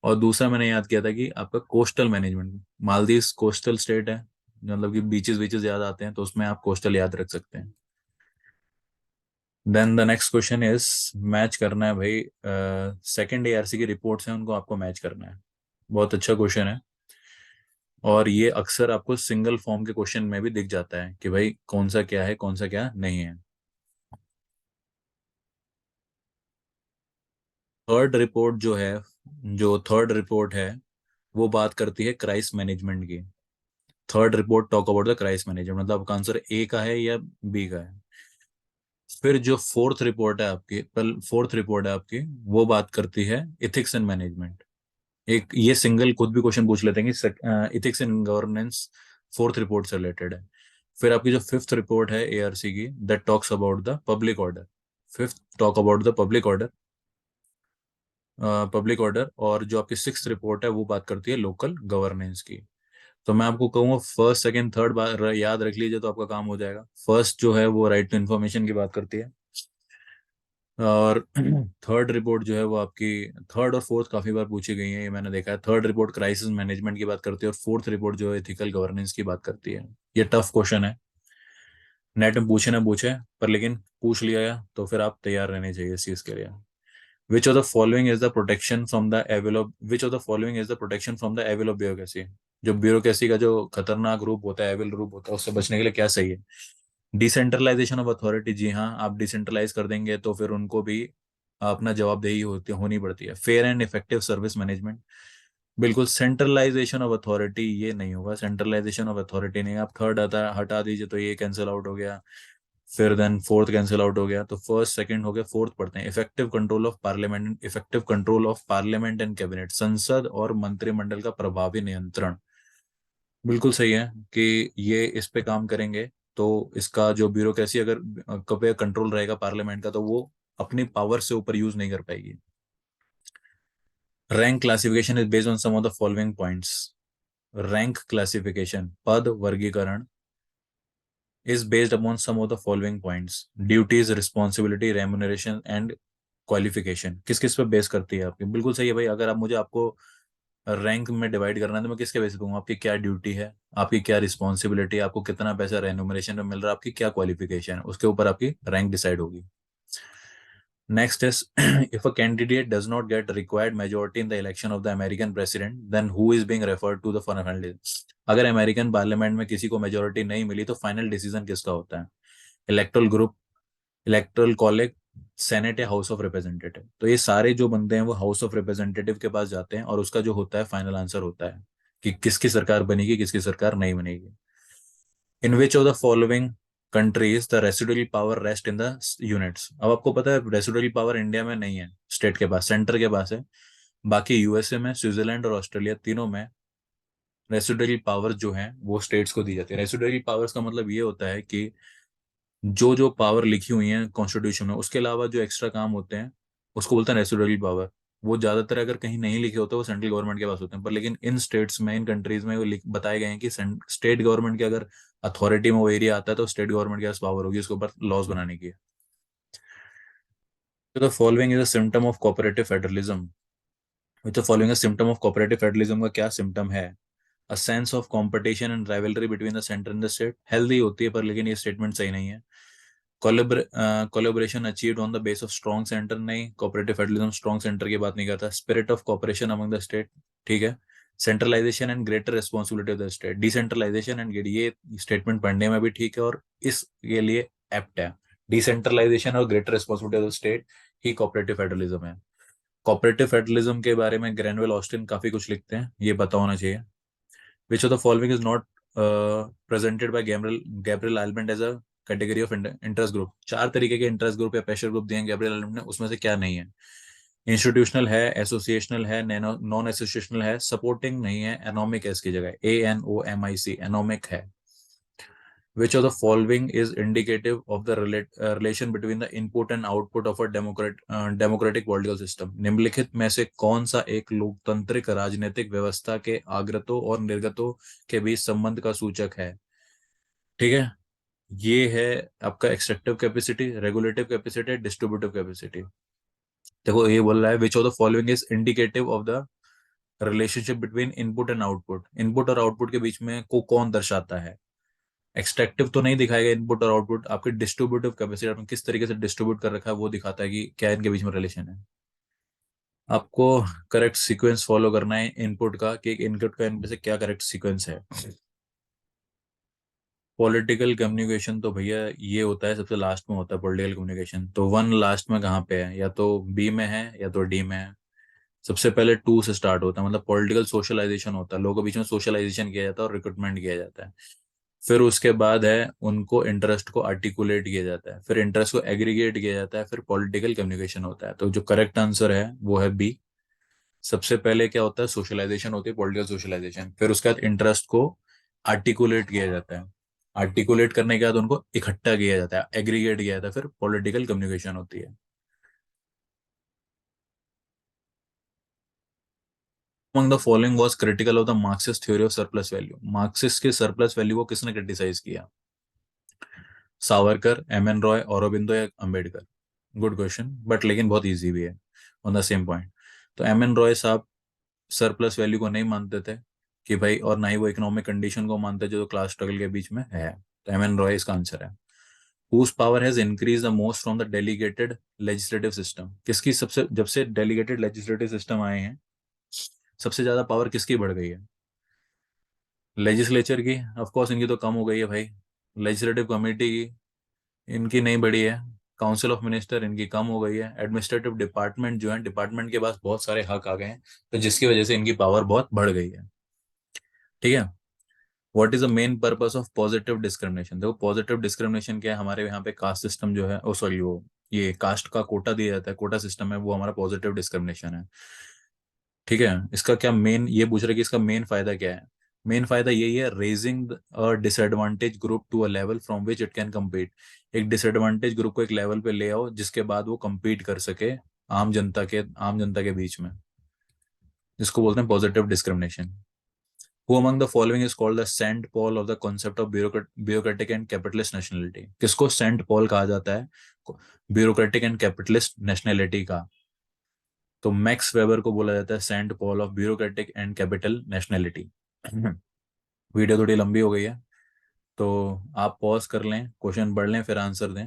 और दूसरा मैंने याद किया था कि आपका coastal management, Maldives coastal state है, मतलब कि बीचेस बीचेस याद आते हैं तो उसमें आप कोस्टल याद रख सकते हैं। Then the next question is, match करना है भाई, सेकंड एआरसी की रिपोर्ट्स हैं उनको आपको मैच करना है। बहुत अच्छा क्वेश्चन है, और ये अक्सर आपको सिंगल फॉर्म के क्वेश्चन में भी दिख जाता है कि भाई कौन सा क्या है, कौन सा क्या नहीं है। थर्ड रिपोर्ट जो है, जो थर्ड रिपोर्ट है वो बात करती है क्राइसिस मैनेजमेंट की। Third report talk about the crisis management, मतलब आपका आंसर ए का है या बी का है। फिर जो फोर्थ रिपोर्ट है आपकी, फोर्थ रिपोर्ट है आपकी, वो बात करती है इथिक्स एंड मैनेजमेंट। एक ये सिंगल खुद भी क्वेश्चन पूछ लेते हैं कि ethics and governance fourth report से रिलेटेड है। फिर आपकी जो फिफ्थ रिपोर्ट है एआरसी की, that talks about the public order. Fifth talk about the public order, public order. और जो आपकी सिक्स्थ रिपोर्ट है वो बात करती है लोकल गवर्नेंस की। तो मैं आपको कहूँगा फर्स्ट सेकंड थर्ड बार याद रख लीजिए तो आपका काम हो जाएगा। फर्स्ट जो है वो राइट टू इन्फॉर्मेशन की बात करती है, और थर्ड रिपोर्ट जो है वो आपकी, थर्ड और फोर्थ काफी बार पूछी गई है, ये मैंने देखा है। थर्ड रिपोर्ट क्राइसिस मैनेजमेंट की बात करती है, और फोर्थ रिपोर्ट जो है एथिकल गवर्नेंस की बात करती है। ये टफ क्वेश्चन है, नेट में पूछे ना पूछे, पर लेकिन पूछ लिया तो फिर आप तैयार रहने चाहिए इस चीज के लिए। Which of the following is the protection from the evil of, which of the following is the protection from the evil of bureaucracy? जो ब्यूरोक्रेसी का जो खतरनाक रूप होता है, एविल रूप होता है, उससे बचने के लिए क्या सही है? डिसेंट्रलाइजेशन ऑफ अथॉरिटी, जी हाँ, आप डिसेंट्रलाइज कर देंगे तो फिर उनको भी अपना जवाबदेही होनी पड़ती है। Fair and effective service management, बिल्कुल। सेंट्रलाइजेशन ऑफ अथॉरिटी, ये नहीं होगा, सेंट्रलाइजेशन ऑफ अथॉरिटी नहीं। आप थर्ड आता हटा दीजिए तो ये कैंसिल आउट हो गया, फिर देन फोर्थ कैंसिल आउट हो गया, तो फर्स्ट सेकंड हो गया, फोर्थ पढ़ते हैं। Effective control of parliament, effective control of parliament and cabinet, संसद और मंत्रिमंडल का प्रभावी नियंत्रण। बिल्कुल सही है कि ये इस पे काम करेंगे तो इसका जो ब्यूरोक्रेसी अगर कभी कंट्रोल रहेगा पार्लियामेंट का तो वो अपनी पावर से ऊपर यूज नहीं कर पाएगी। Rank classification is based on some of the following points. Rank classification, पद वर्गीकरण, is based upon some of the following points: duties, responsibility, remuneration and qualification. किस किस पे बेस करती है आपकी? बिल्कुल सही है भाई। अगर आप मुझे, आपको रैंक में डिवाइड करना है तो मैं किसके बेस पे कहूंगा? आपकी क्या ड्यूटी है, आपकी क्या रिस्पॉन्सिबिलिटी है, आपको कितना पैसा रेम्युनरेशन में मिल रहा है, आपकी क्या क्वालिफिकेशन है, उसके ऊपर आपकी रैंक डिसाइड होगी। Next is if a candidate does not get required majority in the election of the American president, then who is being referred to the final decision? अगर अमेरिकन पार्लियामेंट में किसी को majority नहीं मिली तो final decision किसका होता है? Electoral group, electoral college, senate या हाउस ऑफ रिप्रेजेंटेटिव। तो ये सारे जो बंदे हैं वो हाउस ऑफ रिप्रेजेंटेटिव के पास जाते हैं और उसका जो होता है फाइनल आंसर होता है कि किसकी सरकार बनेगी, किसकी सरकार नहीं बनेगी। In which of the following countries the residual power rest in the units? अब आपको पता है रेसिडुअल पावर इंडिया में नहीं है, स्टेट के पास, सेंटर के पास है। बाकी यूएसए में, स्विट्जरलैंड और ऑस्ट्रेलिया, तीनों में रेसिडुअल पावर जो है वो स्टेट्स को दी जाती है। रेसिडुअल पावर्स का मतलब ये होता है कि जो जो पावर लिखी हुई है कॉन्स्टिट्यूशन में उसके अलावा जो एक्स्ट्रा काम होते हैं उसको बोलते हैं रेसिडुअल पावर। वो ज्यादातर अगर कहीं नहीं लिखे होते वो सेंट्रल गवर्नमेंट के पास होते हैं, पर लेकिन इन स्टेट्स में, इन कंट्रीज में वो बताए गए हैं कि स्टेट गवर्नमेंट के अगर अथॉरिटी में वो एरिया आता है तो स्टेट गवर्नमेंट के पास पावर होगी उसके ऊपर लॉज बनाने की। तो the following is a symptom of cooperative federalism. Which the following symptom of cooperative federalism का क्या सिम्टम है? A sense of competition and rivalry between the centre and the state, healthy होती है पर लेकिन ये स्टेटमेंट सही नहीं है। Collaboration achieved on the base of strong centre, नहीं। कोऑपरेटिव फेडरलिज्म स्ट्रॉन्ग सेंटर की बात नहीं करता। Spirit of cooperation among the state, ठीक है। Centralisation and greater responsibility of the state, decentralisation and, ये स्टेटमेंट पढ़ने में भी ठीक है और इसके लिए एप्ट है। डिसेंट्रलाइजेशन और greater responsibility of the state he cooperative federalism है। कोऑपरेटिव फेडरलिज्म के बारे में ग्रेनवेल ऑस्टिन काफी कुछ लिखते हैं, ये पता होना चाहिए। Which of the following is not presented by Gabriel Almond as a category of interest group? चार तरीके के इंटरेस्ट ग्रुप या प्रेशर ग्रुप दिए हैं गैब्रियल आलमंड ने, उसमें से क्या नहीं है? इंस्टीट्यूशनल है, एसोसिएशनल है, नॉन एसोसिएशनल है, सपोर्टिंग नहीं है, एनोमिक है इसकी जगह, ANOMIC, एनोमिक है। Which of the following is indicative of the relation between the input and output of a democratic political system? निम्नलिखित में से कौन सा एक लोकतांत्रिक राजनीतिक व्यवस्था के आगतों और निर्गतों के बीच संबंध का सूचक है? ठीक है, ये है आपका extractive capacity, regulative capacity, distributive capacity. देखो ये बोल रहा है which of the following is indicative of the relationship between input and output, input और आउटपुट के बीच में को कौन दर्शाता है? एक्सट्रैक्टिव तो नहीं दिखाएगा इनपुट और आउटपुट, आपके डिस्ट्रीब्यूटिव कैपेसिटी, आपने किस तरीके से डिस्ट्रीब्यूट कर रखा है वो दिखाता है कि क्या इनके बीच में रिलेशन है। आपको करेक्ट सीक्वेंस फॉलो करना है इनपुट का, कि इनपुट का इनमें से क्या करेक्ट सीक्वेंस है। पॉलिटिकल कम्युनिकेशन तो भैया ये होता है सबसे लास्ट में होता है पॉलिटिकल कम्युनिकेशन, तो वन लास्ट में कहाँ पे है? या तो बी में है या तो डी में है। सबसे पहले टू से स्टार्ट होता है, मतलब पॉलिटिकल सोशलाइजेशन होता है, लोगों के बीच में सोशलाइजेशन किया जाता है और रिक्रूटमेंट किया जाता है। फिर उसके बाद है उनको इंटरेस्ट को आर्टिकुलेट किया जाता है, फिर इंटरेस्ट को एग्रीगेट किया जाता है, फिर पॉलिटिकल कम्युनिकेशन होता है। तो जो करेक्ट आंसर है वो है बी। सबसे पहले क्या होता है? सोशलाइजेशन होती है, पॉलिटिकल सोशलाइजेशन, फिर उसके बाद इंटरेस्ट को आर्टिकुलेट किया जाता है, आर्टिकुलेट करने के बाद उनको इकट्ठा किया जाता है, एग्रीगेट किया जाता है, फिर पॉलिटिकल कम्युनिकेशन होती है। Among the following was critical of the Marxist theory of surplus value? Marxist के सरप्लस वैल्यू को किसने क्रिटिसाइज किया? सावरकर, एम एन रॉय, औरोबिंदो या अंबेडकर? गुड क्वेश्चन, बट लेकिन बहुत इजी भी है ऑन द सेम पॉइंट। तो एम एन रॉय साहब सरप्लस वैल्यू को नहीं मानते थे कि भाई, और ना ही वो इकोनॉमिक कंडीशन को मानते जो क्लास स्ट्रगल के बीच में है। तो एम एन रॉय इसका आंसर है। Whose power has increased the most from the delegated legislative system? किसकी सबसे, जब से डेलीगेटेड लेजिस्लेटिव सिस्टम आए हैं, सबसे ज्यादा पावर किसकी बढ़ गई है? लेजिस्लेचर की, ऑफ कोर्स इनकी तो कम हो गई है भाई। लेजिस्लेटिव कमेटी की, इनकी नहीं बढ़ी है। काउंसिल ऑफ मिनिस्टर, इनकी कम हो गई है। एडमिनिस्ट्रेटिव डिपार्टमेंट जो है, डिपार्टमेंट के पास बहुत सारे हक आ गए हैं, तो जिसकी वजह से इनकी पावर बहुत बढ़ गई है। ठीक है। What is the main purpose of positive discrimination? देखो पॉजिटिव डिस्क्रिमिनेशन क्या है, हमारे यहाँ पे कास्ट सिस्टम जो है, ओ सॉरी, वो ये कास्ट का कोटा दिया जाता है, कोटा सिस्टम है, वो हमारा पॉजिटिव डिस्क्रिमिनेशन है। ठीक है। इसका क्या मेन, ये पूछ रहे कि इसका मेन फायदा क्या है? मेन फायदा यही है, raising a disadvantage group to a level from which it can compete. एक डिसएडवांटेज ग्रुप को एक लेवल पे ले आओ जिसके बाद वो कम्पीट कर सके आम जनता के बीच में, जिसको बोलते हैं positive discrimination. Who among the following is called the Saint Paul of the concept of bureaucratic and capitalist nationality? किसको सेंट पॉल कहा जाता है ब्यूरोक्रेटिक एंड कैपिटलिस्ट नेशनैलिटी का? तो मैक्स वेबर को बोला जाता है saint Paul of bureaucratic and capital nationality. Video थोड़ी लंबी हो गई है, तो आप पॉज कर लें, क्वेश्चन पढ़ लें, फिर आंसर दें।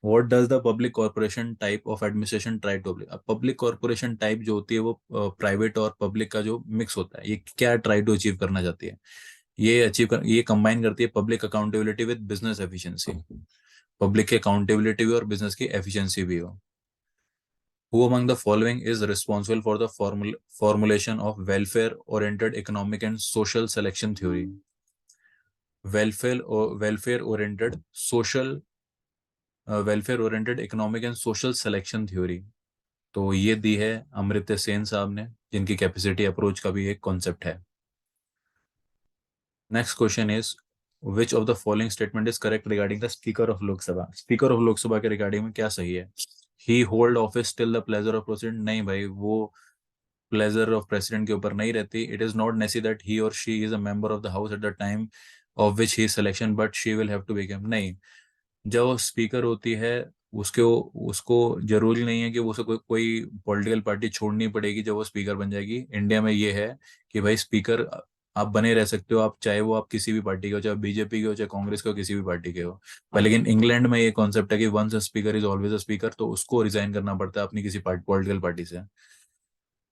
What does the public corporation type of administration try to? अब पब्लिक कॉर्पोरेशन टाइप जो होती है वो प्राइवेट और पब्लिक का जो मिक्स होता है, ये क्या ट्राई टू अचीव करना चाहती है? ये कंबाइन करती है public accountability with business efficiency. Public की अकाउंटेबिलिटी भी और बिजनेस की एफिशिएंसी भी हो। Who among the following is responsible for the formulation of welfare oriented economic and social selection theory? Welfare oriented social welfare oriented economic and social selection theory, तो ये दी है अमृत्य सेन साहब ने, जिनकी कैपेसिटी अप्रोच का भी एक कॉन्सेप्ट है। Next question is which of the following statement is correct regarding the speaker of Lok Sabha? Speaker of Lok Sabha के रिगार्डिंग में क्या सही है? He hold office till the pleasure of president, नहीं भाई, वो प्लेजर ऑफ प्रेसिडेंट के ऊपर नहीं रहती। It is not necessary that he और she is a member of the house at the time of which he selection, but she will have to become, नहीं। जब स्पीकर होती है, उसके उसको जरूरी नहीं है कि वो उसे कोई पॉलिटिकल पार्टी छोड़नी पड़ेगी जब वो स्पीकर बन जाएगी। इंडिया में ये है कि भाई स्पीकर आप बने रह सकते हो, आप चाहे वो आप किसी भी पार्टी के हो, चाहे बीजेपी के हो, चाहे कांग्रेस के हो, किसी भी पार्टी के हो। पर लेकिन इंग्लैंड में ये कॉन्सेप्ट है कि once a speaker is always a speaker, तो उसको रिजाइन करना पड़ता है अपनी किसी पॉलिटिकल पार्टी से।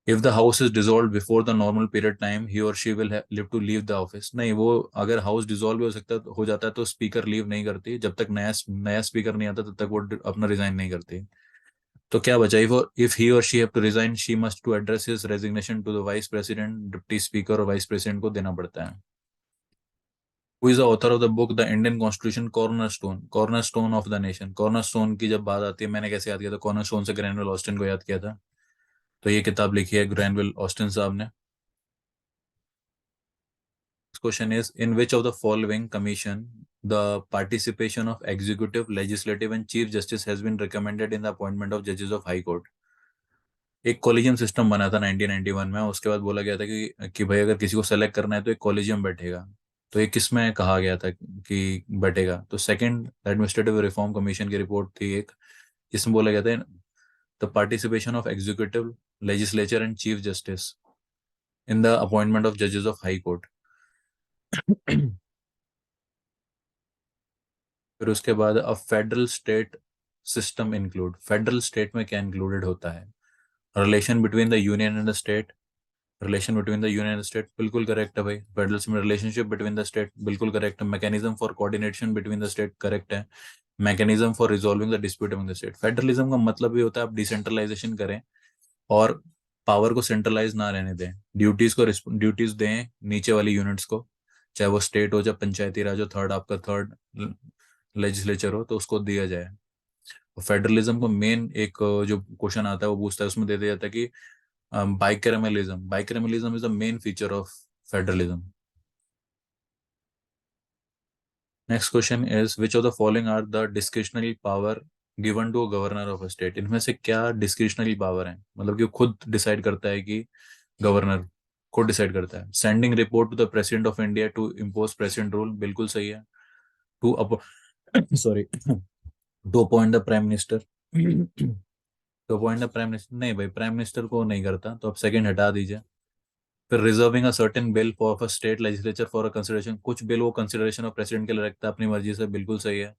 If the house is dissolve before the normal period time, he और she will live to leave the office. नहीं, वो अगर हाउस डिसॉल्व हो जाता है तो स्पीकर लीव नहीं करती, जब तक नया नया स्पीकर नहीं आता तब तक वो अपना रिजाइन नहीं करती। तो क्या बचा, इफ ही और she have to resign, she must to address his resignation to the vice president, deputy speaker और वाइस प्रेसिडेंट को देना पड़ता है। Who is the author of the book the Indian Constitution Cornerstone of the Nation. Cornerstone की जब बात आती है, मैंने कैसे याद किया था, कॉर्नरस्टोन से ग्रैनविल ऑस्टिन को याद किया था। तो ये किताब लिखी है ग्रैनविल ऑस्टिन साहब ने। Question is, in which of the following commission the participation of executive, legislative and chief justice has been recommended in the appointment of जजेस ऑफ हाई कोर्ट। एक कॉलेजियम सिस्टम बना था 1991 में, उसके बाद बोला गया था कि भाई अगर किसी को सेलेक्ट करना है तो एक कॉलेजियम बैठेगा। तो ये किस में कहा गया था कि बैठेगा, तो सेकंड एडमिनिस्ट्रेटिव रिफॉर्म कमीशन की रिपोर्ट थी एक, इसमें बोला गया था the participation of executive, legislature and chief justice in the appointment of जजेस ऑफ हाई कोर्ट। फिर उसके बाद अब federal state system include, federal state में क्या इंक्लूडेड होता है, relation between the union and the state, relation between the union and state बिल्कुल करेक्ट है भाई। फेडरलिज्म में रिलेशनशिप बिटवीन द स्टेट बिल्कुल करेक्ट है। Mechanism for coordination between the state correct है। Mechanism for resolving the dispute among the state, federalism का मतलब भी होता है आप डिसेंट्रलाइजेशन करें और पावर को सेंट्रलाइज ना रहने दें, ड्यूटीज दें नीचे वाली यूनिट्स को, चाहे वो स्टेट हो, चाहे पंचायती राज हो, थर्ड आपका थर्ड लेजिस्लेचर हो, तो उसको दिया जाए। फेडरलिज्म को मेन एक जो क्वेश्चन आता है वो पूछता है, उसमें दे दिया जाता है कि bicameralism is the main feature of federalism. Next question is, which of the following are the discretionary power given to a governor of a state? इनमें से क्या discretionary power है, मतलब कि वो खुद डिसाइड करता है कि गवर्नर खुद डिसाइड करता है। Sending report to the president of India to impose president rule, बिल्कुल सही है। To up sorry to appoint the prime minister, to appoint the prime minister, नहीं भाई प्राइम मिनिस्टर को नहीं करता, तो अब सेकंड हटा दीजिए। फिर reserving a certain bill for a state legislature for a consideration, कुछ बिल वो कंसिडरेशन और प्रेसिडेंट के लिए रखता है अपनी मर्जी से, बिल्कुल सही है।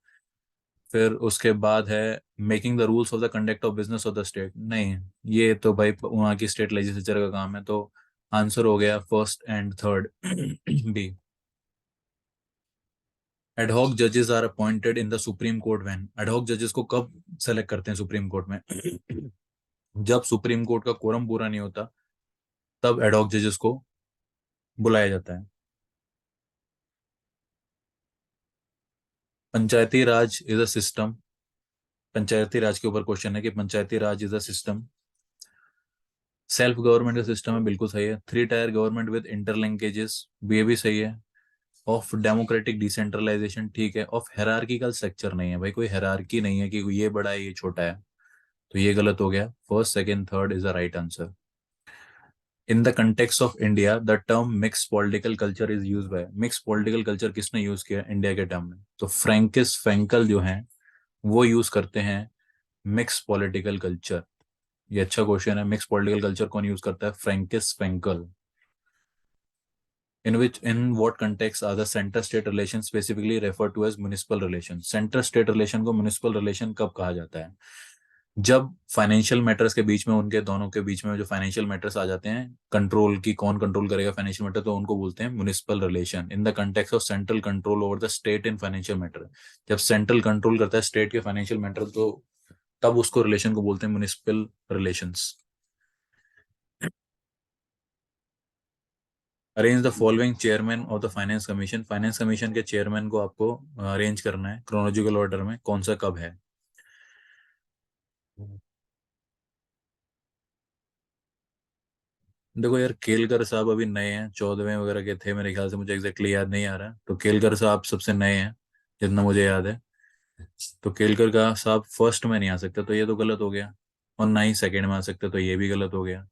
फिर उसके बाद है making the rules of the conduct of business of the state, नहीं ये तो भाई वहाँ की स्टेट लेजिस्लेचर का काम है, तो आंसर हो गया first and third B. Ad hoc जजेस are appointed in the Supreme Court when, ad hoc जजेस को कब सेलेक्ट करते हैं सुप्रीम कोर्ट में जब सुप्रीम कोर्ट का कोरम पूरा नहीं होता, तब एडहॉक जजेस को बुलाया जाता है। पंचायती राज इज अ सिस्टम, पंचायती राज के ऊपर क्वेश्चन है कि Panchayati Raj is a system, self government का सिस्टम है, बिल्कुल सही है। Three tier government with interlinkages, ये भी सही है। ऑफ डेमोक्रेटिक डिसेंट्रलाइजेशन, ठीक है। ऑफ हेरार्किकल स्ट्रक्चर, नहीं है भाई, कोई हेरार्की नहीं है कि ये बड़ा है ये छोटा है, तो ये गलत हो गया। First second third is the right answer. In the context of India the term mix political culture is use by, mix political culture किसने यूज किया इंडिया के टर्म में, तो फ्रैंकिस फ्रैंकल जो हैं वो यूज करते हैं मिक्स पॉलिटिकल कल्चर। ये अच्छा क्वेश्चन है, मिक्स पॉलिटिकल कल्चर कौन यूज करता है, Francis Frankel. In what context are the centre state relation specifically refer to as municipal relation, centre state relation को म्युनिसिपल रिलेशन कब कहा जाता है, जब फाइनेंशियल मैटर्स के बीच में, उनके दोनों के बीच में जो फाइनेंशियल मैटर्स आ जाते हैं, कंट्रोल की कौन कंट्रोल करेगा फाइनेंशियल मैटर, तो उनको बोलते हैं municipal relation. In the context of central control over the state in financial matter, जब सेंट्रल कंट्रोल करता है स्टेट के फाइनेंशियल मैटर, तो तब उसको रिलेशन को बोलते हैं municipal relations. Arrange the following chairman of the finance commission, finance commission के चेयरमैन को आपको अरेंज करना है क्रोनोलॉजिकल ऑर्डर में, कौन सा कब है। देखो यार, केलकर साहब अभी नए हैं, 14वें वगैरह के थे मेरे ख्याल से, मुझे एग्जैक्टली याद नहीं आ रहा है, तो केलकर साहब सबसे नए हैं जितना मुझे याद है। तो केलकर का साहब फर्स्ट में नहीं आ सकते, तो ये तो गलत हो गया, और ना ही सेकंड में आ सकते, तो ये भी गलत हो गया।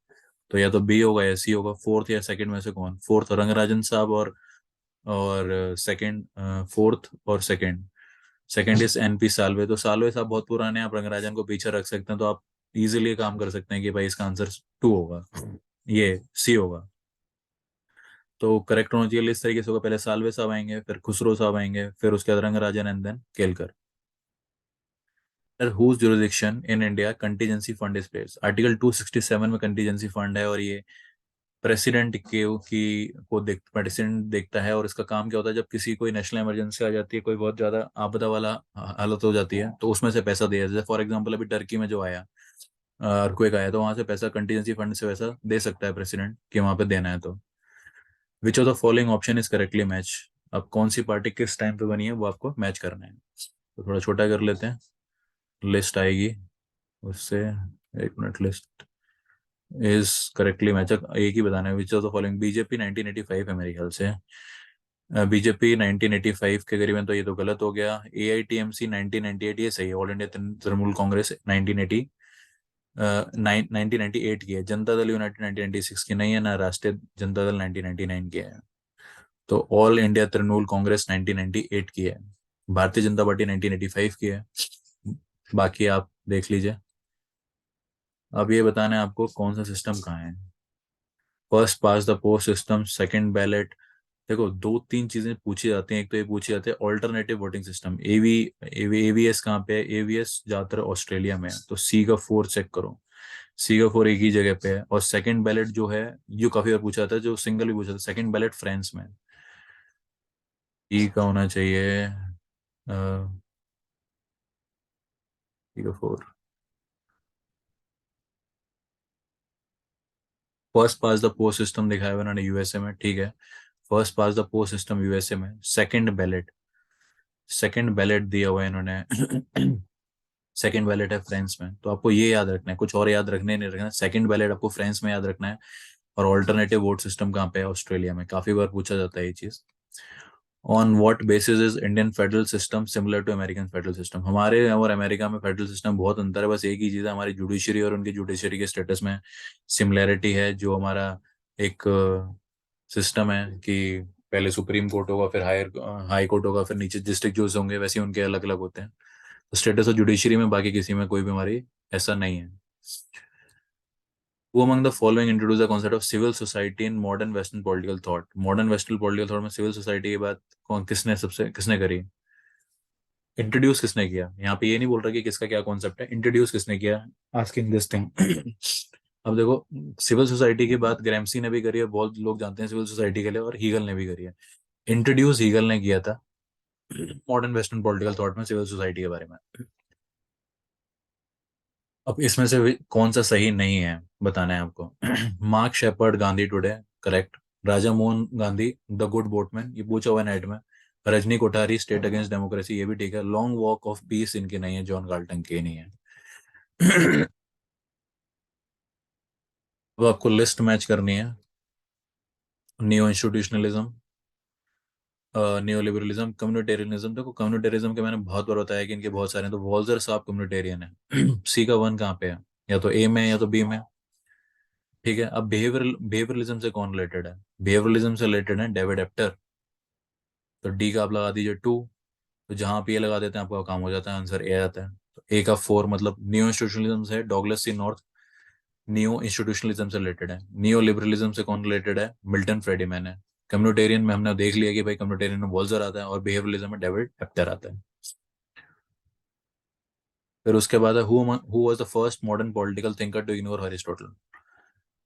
तो या तो बी होगा या सी होगा, फोर्थ या सेकंड में से कौन, फोर्थ रंगराजन साहब और सेकंड, फोर्थ और second, second is NP Salve, तो साल्वे साहब बहुत पुराने हैं, आप रंगराजन को पीछे रख सकते हैं, तो आप इजीली काम कर सकते हैं कि भाई इसका आंसर टू होगा, ये सी होगा। तो करेक्ट होना चाहिए इस तरीके से होगा, पहले सालवे साहब आएंगे, फिर खुसरो साहब आएंगे, फिर उसके बाद Rangarajan and then Kelkar. Whose jurisdiction in India contingency fund is place. Article 267 में कंटीजेंसी फंड है, और ये प्रेसिडेंट के की को देख प्रेसिडेंट देखता है। और इसका काम क्या होता है, जब किसी कोई नेशनल इमरजेंसी आ जाती है, कोई बहुत ज्यादा आपदा वाला हालत हो जाती है, तो उसमें से पैसा दिया, जैसे फॉर एग्जांपल अभी टर्की में जो आया अर्थक्वेक आया, तो वहां से पैसा कंटीजेंसी फंड से वैसा दे सकता है प्रेसिडेंट कि वहां पे देना है। तो विच of the following option is correctly match. अब कौन सी पार्टी किस टाइम पे बनी है वो आपको मैच करना है। तो थोड़ा छोटा कर लेते हैं, लिस्ट आएगी उससे। एक minute, list is correctly match, एक ही बताना है। Which of the following, BJP 1985 है मेरे ख्याल से। बीजेपी 1985 के करीबन, तो ये तो गलत हो गया। एआईटीएमसी 1998, ये सही है। ऑल इंडिया तृणमूल कांग्रेस 1980 1998 की है। जनता दल यूनाइटेड 1996 की नहीं है, ना राष्ट्रीय जनता दल 1999 की है। तो ऑल इंडिया तृणमूल कांग्रेस 1998 की है। भारतीय जनता पार्टी 1985 की है। बाकी आप देख लीजिए। अब ये बताना है आपको कौन सा सिस्टम कहाँ है। First pass the post system, second ballot. देखो, दो तीन चीजें पूछी जाती हैं। एक तो ये पूछी जाती है ऑल्टरनेटिव वोटिंग सिस्टम, एवीएस कहाँ पे है। एवीएस ज्यादातर ऑस्ट्रेलिया में है, तो सी का 4 चेक करो। सी का 4 एक ही जगह पे है। और सेकंड बैलेट जो है, ये काफी बार पूछा था, जो सिंगल भी पूछा था, सेकंड बैलेट फ्रांस में। ई का होना चाहिए सी का 4। First pass the post system दिखाया हुआ उन्होंने यूएसए में, ठीक है। First pass the post system USA में। सेकंड बैलेट दिया हुआ है इन्होंने सेकंड बैलेट है फ्रांस में। तो आपको ये याद रखना है, कुछ और याद रखने नहीं रखना। सेकंड बैलेट आपको फ्रांस में याद रखना है। और ऑल्टरनेटिव वोट सिस्टम कहाँ पे है, ऑस्ट्रेलिया में। काफी बार पूछा जाता है ये चीज। On what basis is Indian federal system similar to American federal system. हमारे और अमेरिका में फेडरल सिस्टम बहुत अंतर है, बस एक ही चीज है, हमारी जुडिशरी और उनकी जुडिशरी के स्टेटस में सिमिलैरिटी है। जो हमारा एक सिस्टम है कि पहले सुप्रीम कोर्ट होगा, फिर हाई कोर्ट होगा, फिर नीचे डिस्ट्रिक्ट जज होंगे, वैसे ही उनके अलग अलग होते हैं। तो स्टेटस ऑफ जुडिशरी में बाकी किसी में कोई भी हमारी ऐसा नहीं है। Who among the following introduce the concept of civil society in modern Western political thought? Modern western political thought में सिविल सोसाइटी की बात किसने करी, इंट्रोड्यूस किसने किया। यहाँ पे ये नहीं बोल रहा कि किसका क्या कॉन्सेप्ट है, इंट्रोड्यूस किसने किया, आस्किंग दिस थिंग। अब देखो, सिविल सोसाइटी की बात ग्रैम्सी ने भी करी है, बहुत लोग जानते हैं सिविल सोसाइटी के लिए, और हीगल ने भी करी है। इंट्रोड्यूस हीगल ने किया था मॉडर्न वेस्टर्न पॉलिटिकल थॉट में सिविल सोसाइटी के बारे में। अब इसमें से कौन सा सही नहीं है बताना है आपको। Mark Shepard, Gandhi today, correct. Raja Mohan Gandhi, the good boatman, ये पूछा हुआ नाइट में। Rajni Kothari, state against democracy, ये भी ठीक है। लॉन्ग वॉक ऑफ पीस इनके नहीं है, जॉन गाल्टन के नहीं है। अब आपको लिस्ट मैच करनी है। Neo institutionalism, neo liberalism, communitarianism. देखो, कम्युनिटेरिज्म के मैंने बहुत बार बताया कि इनके बहुत सारे हैं, तो वॉल्जर साहब कम्युनिटेरियन है। सी का 1 कहाँ पे है, या तो ए में या तो बी में। ठीक है। अब बिहेवियरलिज्म से कौन रिलेटेड है, बिहेवियरलिज्म से रिलेटेड है डेविड एप्टर। तो डी का आप लगा दीजिए 2। तो जहां आप ये लगा देते हैं आपका काम हो जाता है, आंसर ए आता है। तो ए का 4 मतलब नियो इंस्टीट्यूशनलिज्म से डॉगलस सी नॉर्थ, नियो इंस्टीट्यूशनलिज्म से रिलेटेड है। नियो लिबरलिज्म से कौन रिलेटेड है, मिल्टन फ्रेडीमैन है। कम्युनिटेरियन में हमने देख लिया कि भाई कम्युनिटेरियन में वॉल्जर आता है, और बिहेवियरलिज्म में डेविड एप्टर आता है। फिर उसके बाद है who was the first modern political thinker to ignore Aristotle.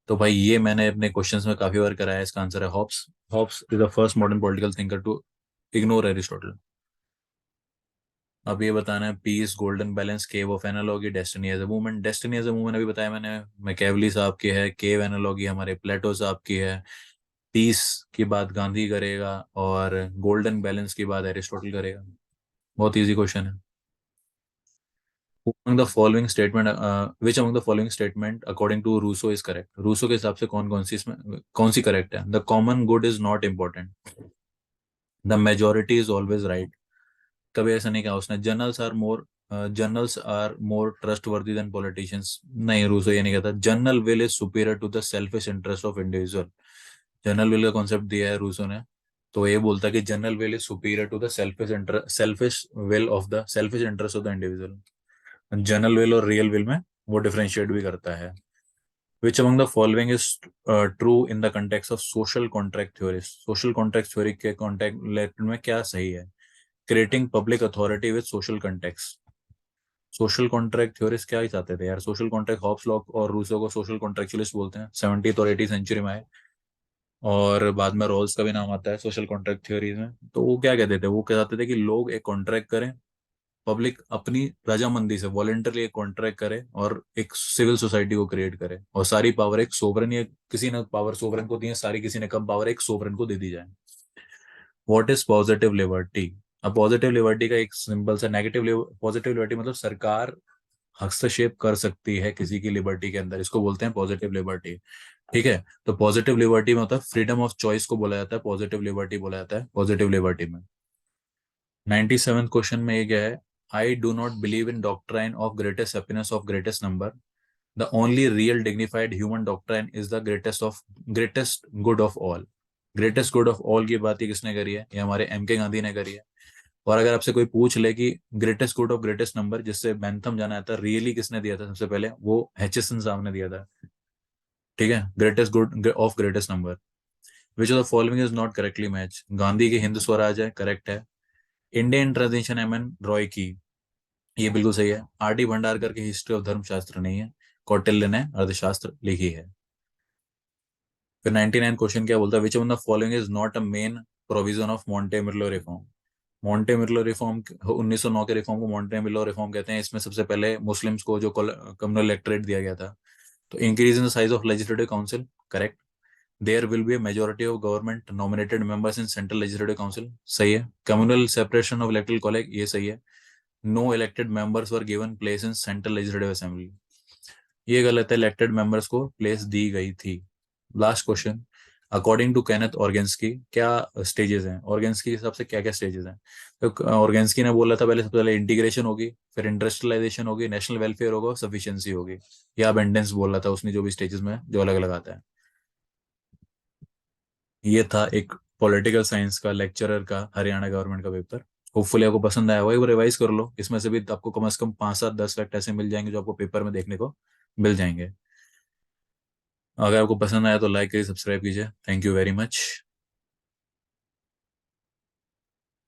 तो भाई ये मैंने अपने क्वेश्चंस में काफी बार कराया है, इसका आंसर है Hobbes. Hobbes is the first modern political thinker to ignore Aristotle. अब ये बताना है peace, golden balance, cave of analogy, destiny as a movement. Destiny as a movement अभी बताया मैंने, मैकेवली साहब की है। केव एनालॉजी हमारे प्लेटो साहब की है। पीस की बात गांधी करेगा, और गोल्डन बैलेंस की बात एरिस्टोटल करेगा। बहुत इजी क्वेश्चन है। Among the following statement, which among the following statement according to Rousseau is correct? Rousseau के हिसाब से कौन सी करेक्ट है। The common good is not important, the majority is always right. कभी ऐसा नहीं कहा उसने। Generals are more trustworthy than politicians. नहीं, रूसो ये नहीं कहता। General will is superior to the selfish interest of individual. General will का कॉन्सेप्ट दिया है रूसो ने, तो ये बोलता है कि general will is superior to the selfish interest of the individual. General will और रियल विल में वो डिफरेंशिएट भी करता है। Which among the following is true in the context of social contract theory. Social contract theory के context में क्या सही है? Creating public authority with social context. Social contract theorist क्या ही चाहते थे यार? सोशल कॉन्ट्रैक्ट, हॉब्स लॉ और रूसो को सोशल कॉन्ट्रैक्चुअलिस्ट बोलते हैं, 70th और 80th सेंचुरी में आए, और बाद में रॉल्स का भी नाम आता है सोशल कॉन्ट्रैक्ट थ्योरीज में। तो वो क्या कहते थे? वो कहते थे कि लोग एक कॉन्ट्रैक्ट करें, पब्लिक अपनी रजामंदी से वॉलेंटरली एक कॉन्ट्रैक्ट करे और एक सिविल सोसाइटी को क्रिएट करे, और सारी पावर एक सोवरेन या किसी ने पावर सोवरेन को दी है, सारी किसी ने कम पावर एक सोवरेन को दे दी जाए। What is positive liberty? अब पॉजिटिव लिबर्टी का एक सिंपल सा नेगेटिव, पॉजिटिव लिबर्टी मतलब सरकार हस्तक्षेप कर सकती है किसी की लिबर्टी के अंदर, इसको बोलते हैं पॉजिटिव लिबर्टी। ठीक है, तो पॉजिटिव लिबर्टी में होता है फ्रीडम ऑफ चॉइस को बोला जाता है, पॉजिटिव लिबर्टी बोला जाता है पॉजिटिव लिबर्टी में। 97th क्वेश्चन में ये क्या है? I do not believe in doctrine of greatest happiness of greatest number. The only real dignified human doctrine is the greatest good of all. Greatest good of all की बात ये किसने करी है? ये हमारे एम के गांधी ने करी है। और अगर आपसे कोई पूछ ले कि greatest good of greatest number, जिससे बैंथम जाना जाता है, रियली किसने दिया था सबसे पहले? वो हैचिसन साहब ने दिया था। ठीक है, greatest good of greatest number. Which of the following is not correctly match? Gandhi की हिंद स्वराज है, करेक्ट है। Indian transition M N Roy की, ये बिल्कुल सही है। आर डी भंडारकर की हिस्ट्री ऑफ धर्मशास्त्र नहीं है, कौटिल्य ने अर्थशास्त्र लिखी है। फिर 99 क्वेश्चन क्या बोलता है? Which of the following is not a main provision of Minto Morley reform. Minto Morley reform 1909 के रिफॉर्म को मॉन्टेमिलो रिफॉर्म कहते हैं। इसमें सबसे पहले मुस्लिम्स को जो कम्युनल इलेक्टोरेट दिया गया था। तो increase in the size of legislative council, correct. There will be a majority of government nominated members in central legislative council, सही है। Communal separation of electoral college, ये सही है। No elected members were given place in central legislative assembly, ये गलत है। Elected members को place दी गई थी। Last question, according to Kenneth Organski क्या स्टेजेस हैं? ऑर्गेन्स्की के हिसाब से क्या क्या स्टेजेस हैं? तो ऑर्गेन्स्की ने बोला था पहले, सबसे पहले इंटीग्रेशन होगी, फिर इंडस्ट्रियलाइजेशन होगी, नेशनल वेलफेयर होगा, सफिशिएंसी होगी, या अबेंडेंस बोला था उसने, जो भी स्टेजेस में जो अलग अलग आता है। ये था एक पॉलिटिकल साइंस का लेक्चरर का हरियाणा गवर्नमेंट का पेपर। होपफुली आपको पसंद आया होगा, एक बार रिवाइज कर लो, इसमें से भी आपको कम से कम 5 7 10 फैक्ट ऐसे मिल जाएंगे जो आपको पेपर में देखने को मिल जाएंगे। अगर आपको पसंद आया तो लाइक करिए, सब्सक्राइब कीजिए। Thank you very much.